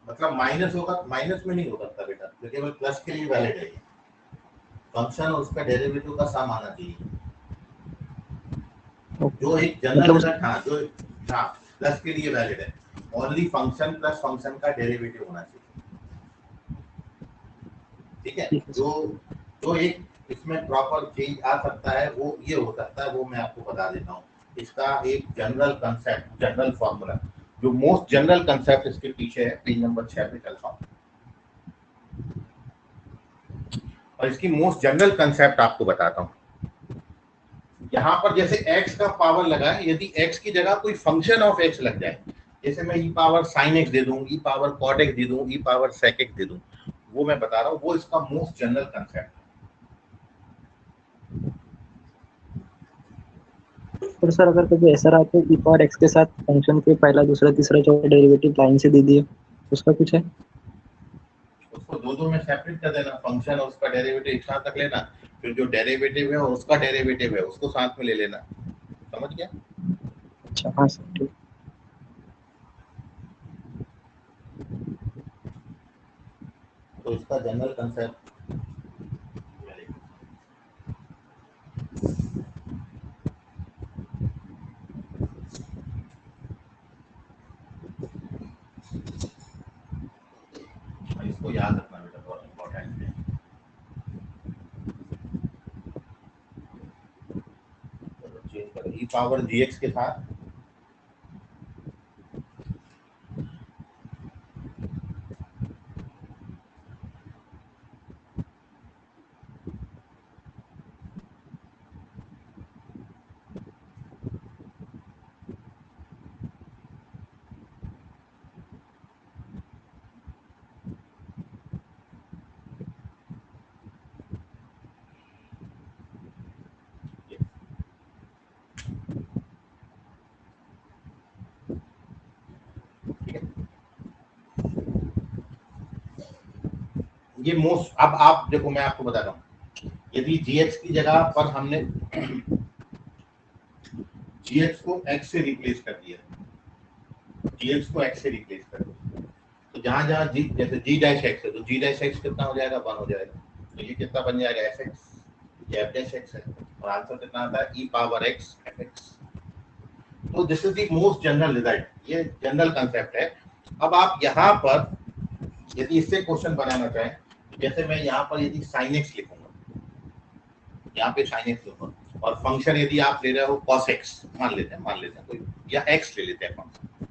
मतलब माइनस होगा, माइनस में नहीं हो सकता बेटा, तो केवल प्लस के लिए वैलिड है। फंक्शन और उसका डेरिवेटिव का सम आना चाहिए, जो एक जनरल रिजल्ट। हाँ, जो हाँ प्लस के लिए वैलिड है, ओनली फंक्शन प्लस फंक्शन का डेरिवेटिव होना चाहिए। ठीक है, जो एक इसमें प्रॉपर चेंज आ सकता है वो ये हो सकता है, वो मैं आपको बता देता हूँ। इसका एक जनरल कंसेप्ट, जनरल फॉर्मूला, जो मोस्ट जनरल कंसेप्ट इसके पीछे है, पेज नंबर 6 पे चलता हूँ और इसकी मोस्ट जनरल कंसेप्ट आपको बताता हूँ। यहाँ पर जैसे x का पावर लगा है, यदि x की जगह कोई फंक्शन ऑफ x लग जाए, जैसे मैं ई पावर साइन x दे दूं, ई पावर कॉट x दे दूं, ई पावर सेक x दे दूं, वो मैं बता रहा हूँ, वो इसका मोस्ट जनरल कंसेप्ट है। और सर अगर कभी ऐसा रहा तो ई पावर एक्स के साथ फंक्शन के पहला दूसरा तीसरा चौथा डेरिवेटिव लाइन से दे दिए, उसका कुछ है? उसको दो में सेपरेट कर देना, फंक्शन और उसका डेरिवेटिव एक साथ रख लेना, फिर जो डेरिवेटिव है और उसका डेरिवेटिव है उसको साथ में ले लेना। समझ गया? अच्छा हाँ सर ठीक। तो इसका जनरल कंसेप्ट इसको याद रखना बेटा, बहुत इंपॉर्टेंट है। पावर gx के साथ ये मोस्ट, अब आप देखो मैं आपको बता रहा हूँ, यदि gx की जगह पर हमने gx को x से रिप्लेस कर दिया, gx को x से रिप्लेस कर दिया, तो जहां जहां g, जैसे g डैश x है तो g डैश x कितना हो जाएगा, 1 हो जाएगा, तो ये कितना बन जाएगा, fx, ये f डैश x है, और आंसर कितना आता है, e पावर x fx। तो this is the most general result, ये जनरल कंसेप्ट है। अब आप यहाँ पर यदि इससे क्वेश्चन बनाना चाहें, जैसे मैं यहाँ पर यदि sin x लिखूंगा, यहाँ पे sin x लिखूंगा, और फंक्शन यदि आप ले रहे हो cos x, मान लेते हैं कोई, या x ले लेते हैं फंक्शन,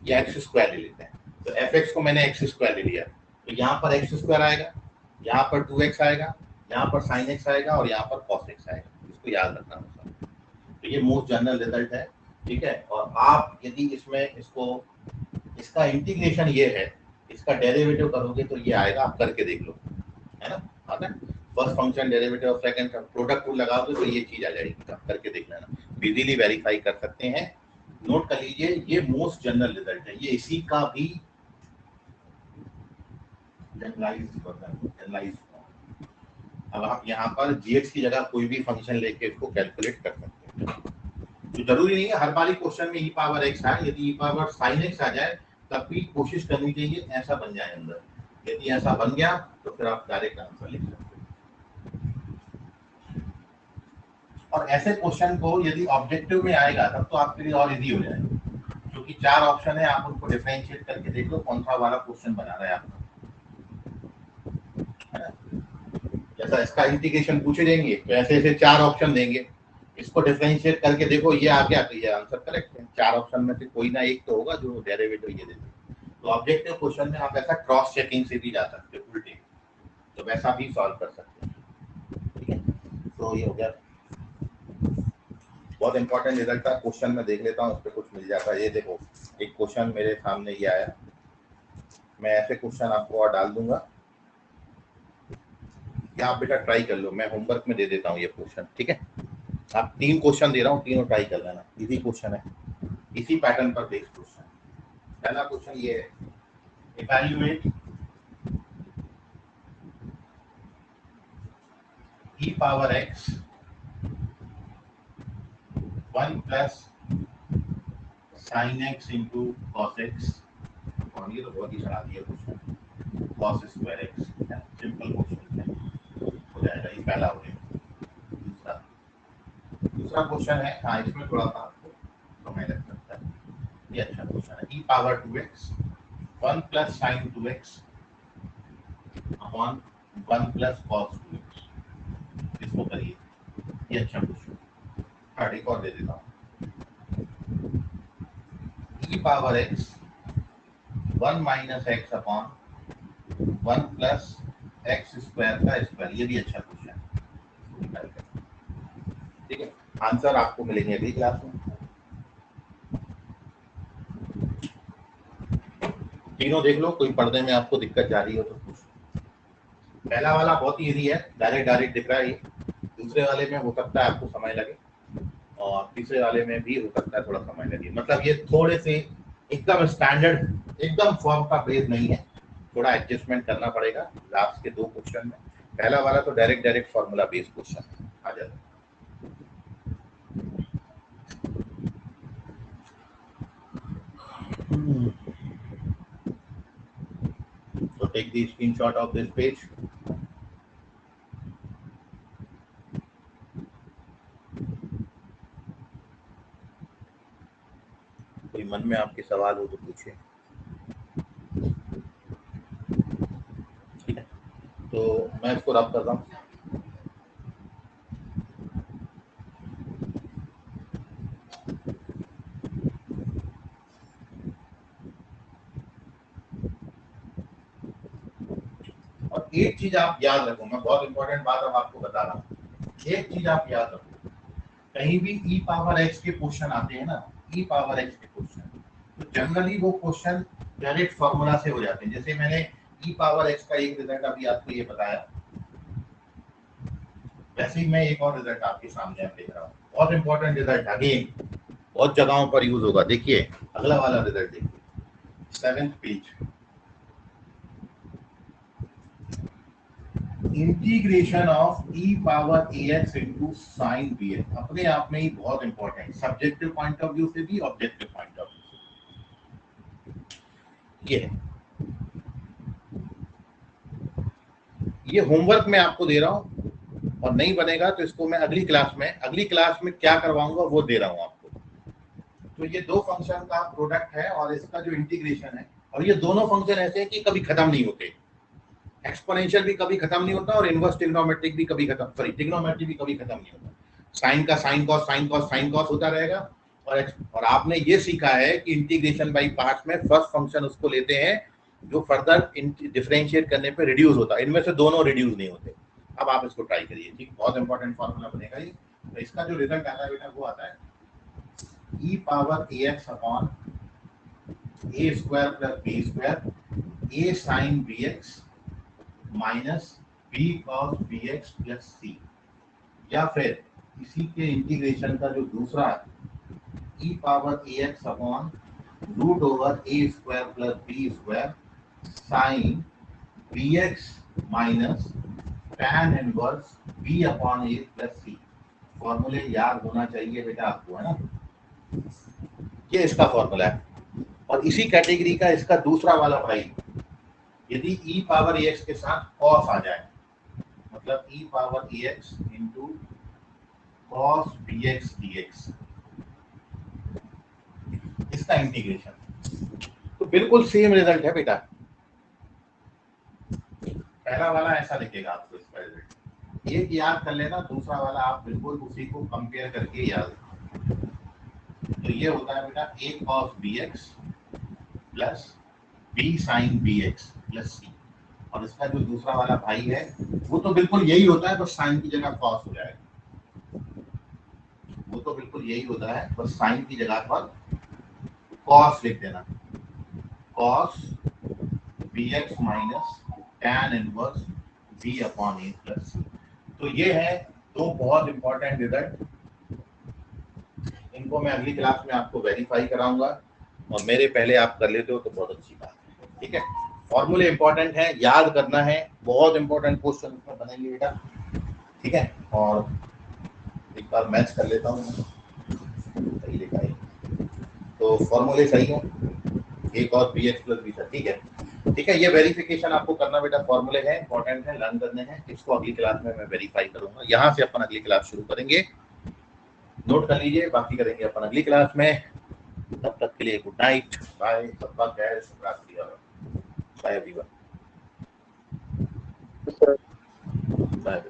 या x स्क्वायर ले लेते हैं, तो fx को मैंने x स्क्वायर ले लिया, तो यहाँ पर x स्क्वायर आएगा, यहाँ पर 2x आएगा, यहाँ पर sin x आएगा, और यहाँ पर cos x आएगा, इसको याद रखना होगा। तो ये मोस्ट जनरल रिजल्ट है, ठीक है। और आप यदि इसमें इसको, इसका इंटीग्रेशन ये है, इसका डेरिवेटिव करोगे तो ये आएगा, आप करके देख लो, है ना, आता है first function derivative of second, product rule लगाओगे तो ये चीज आ जाएगी, आप करके देख लेना, इजीली वेरीफाई कर सकते हैं। नोट कर लीजिए, ये मोस्ट जनरल रिजल्ट है, ये इसी का भी जनरलाइज। अब आप यहाँ पर gx की जगह कोई भी फंक्शन लेके इसको कैलकुलेट कर सकते हैं, तो जरूरी नहीं है हर बारी क्वेश्चन में e पावर x आए, यदि e पावर sin x आ जाए तब भी कोशिश करनी चाहिए ऐसा बन जाए अंदर, यदि ऐसा बन गया तो फिर आप डायरेक्ट आंसर लिख सकते हैं। और ऐसे क्वेश्चन को यदि ऑब्जेक्टिव में आएगा तब तो आपके लिए और इजी हो जाएगा, क्योंकि 4 ऑप्शन है, आप उनको डिफरेंशिएट करके देख लो कौन सा वाला क्वेश्चन बना रहा है आपका, जैसा इसका इंटीग्रेशन पूछे देंगे तो ऐसे ऐसे 4 ऑप्शन देंगे, इसको डिफरेंशिएट करके देखो ये आ गया तो ये आंसर करेक्ट है, 4 ऑप्शन में से कोई ना एक तो होगा जो डेरिवेटिव ये देते। तो ऑब्जेक्टिव क्वेश्चन में आप ऐसा क्रॉस चेकिंग से भी जा सकते हो, उल्टे तो वैसा भी सॉल्व कर सकते हैं, ठीक है। तो ये हो गया, बहुत इंपॉर्टेंट रिजल्ट का क्वेश्चन मैं देख लेता हूँ, उस पर कुछ मिल जाता है। ये देखो एक क्वेश्चन मेरे सामने ये आया, मैं ऐसे क्वेश्चन आपको और डाल दूंगा, या आप बेटा ट्राई कर लो, मैं होमवर्क में दे देता हूँ ये क्वेश्चन, ठीक है। आप 3 क्वेश्चन दे रहा हूँ, तीनों ट्राई कर लेना, इजी क्वेश्चन है, इसी पैटर्न पर बेस्ड क्वेश्चन। पहला क्वेश्चन ये है, evaluate e power x 1 plus sin x into cos x, और ये तो बहुत ही चढ़ा दिया question, cos square x, simple question है, हो जाएगा, ये पहला हो गया। दूसरा क्वेश्चन है, हाँ इसमें थोड़ा सा आपको समय लग सकता है, ये अच्छा क्वेश्चन है, e power 2x 1 plus sin 2x upon 1 plus cos 2x, इसको करिए, ये अच्छा क्वेश्चन। थर्ड एक और दे देता हूँ, e power x 1 minus x upon 1 plus x square का स्क्वायर, ये भी अच्छा क्वेश्चन है, ठीक है। आंसर आपको मिलेंगे अगली क्लास में, तीनों देख लो, कोई पढ़ने में आपको दिक्कत जा रही हो तो पूछ। पहला वाला बहुत ही इजी है, डायरेक्ट दिख रहा है, दूसरे वाले में हो सकता है आपको समय लगे, और तीसरे वाले में भी हो सकता है थोड़ा समय लगे, मतलब ये थोड़े से एकदम स्टैंडर्ड, एकदम फॉर्म का बेस नहीं है, थोड़ा एडजस्टमेंट करना पड़ेगा लास्ट के 2 क्वेश्चन में। पहला वाला तो डायरेक्ट फॉर्मूला बेस्ड क्वेश्चन आ जाता है। So take the screenshot of this page. कोई मन में आपके सवाल हो तो पूछिए, ठीक है। तो मैं इसको रब कर रहा हूँ। एक चीज आप याद रखो, मैं बहुत इंपॉर्टेंट बात अब आपको बता रहा हूँ, एक चीज आप याद रखो, कहीं भी ई पावर एक्स के क्वेश्चन आते हैं ना, ई पावर एक्स के क्वेश्चन, तो जनरली वो क्वेश्चन डायरेक्ट फॉर्मूला से हो जाते हैं। जैसे मैंने ई पावर एक्स का एक रिजल्ट अभी आपको ये बताया, वैसे ही मैं एक और रिजल्ट आपके सामने आप देख रहा हूँ, बहुत इंपॉर्टेंट रिजल्ट, अगेन बहुत जगहों पर यूज होगा। देखिए अगला वाला रिजल्ट देखिए, 7th page, integration of e power a x into sine b x, अपने आप में ही बहुत important, subjective point of view से भी ऑब्जेक्टिव पॉइंट ऑफ व्यू से। ये होमवर्क मैं आपको दे रहा हूं, और नहीं बनेगा तो इसको मैं अगली क्लास में क्या करवाऊंगा वो दे रहा हूं आपको। तो ये दो फंक्शन का प्रोडक्ट है और इसका जो इंटीग्रेशन है, और ये दोनों फंक्शन ऐसे हैं कि कभी खत्म नहीं होते, एक्सपोनेंशियल भी कभी खत्म नहीं होता और इनवर्स ट्रिग्नोमेट्रिक भी कभी खत्म, सॉरी ट्रिग्नोमेट्री भी कभी खत्म नहीं होता। साइन का sine cos sine cos sine cos होता रहेगा। और आपने ये सीखा है कि इंटीग्रेशन बाय पार्ट्स में फर्स्ट फंक्शन उसको लेते हैं जो फर्दर डिफरेंशिएट करने पे रिड्यूस होता है, इनमें से दोनों रिड्यूस नहीं होते। अब आप इसको ट्राई करिए, ठीक, बहुत इंपॉर्टेंट फॉर्मूला बनेगा ये। तो इसका जो रिजल्ट आता है बेटा वो आता है e power ax upon a square plus b square a sine bx minus b cos bx plus c, या फिर इसी के इंटीग्रेशन का जो दूसरा e power ax upon root over a square plus b square sine bx minus tan inverse b upon a plus c। फॉर्मूले याद होना चाहिए बेटा आपको, है ना, ये इसका फॉर्मूला है। और इसी कैटेगरी का इसका दूसरा वाला भाई, यदि e पावर ax के साथ cos आ जाए, मतलब e power ax into cos bx dx, इसका इंटीग्रेशन, तो बिल्कुल सेम रिजल्ट है बेटा। पहला वाला ऐसा लिखेगा आपको इसका रिजल्ट, एक याद कर लेना, दूसरा वाला आप बिल्कुल उसी को कंपेयर करके याद। तो ये होता है बेटा a cos bx plus b sin bx plus c, और इसका जो दूसरा वाला भाई है वो तो बिल्कुल यही होता है, बस साइन की जगह cos हो जाएगा, वो तो बिल्कुल यही होता है, बस साइन की जगह पर cos लिख देना, cos bx minus tan inverse b upon a plus c। तो ये है दो बहुत इंपॉर्टेंट रिजल्ट, इनको मैं अगली क्लास में आपको वेरीफाई कराऊंगा, और मेरे पहले आप कर लेते हो तो बहुत अच्छी बात है, ठीक है। फॉर्मूले इंपॉर्टेंट है, याद करना है, बहुत इंपॉर्टेंट क्वेश्चन इसमें बनेंगे बेटा, ठीक है। और एक बार मैच कर लेता हूँ, सही लिखा है, तो फॉर्मूले सही है, a cos bx plus b, ठीक है, ठीक है। ये वेरिफिकेशन आपको करना बेटा, फॉर्मूले हैं, इंपॉर्टेंट है, लर्न करने हैं, इसको अगली क्लास में मैं वेरीफाई करूंगा। यहाँ से अपन अगली क्लास शुरू करेंगे, नोट कर लीजिए, बाकी करेंगे अपन अगली क्लास में। तब तक के लिए गुड नाइट, बाय, सबका खैर, शुभ रात्रि, बाय एवरीवन, बाय।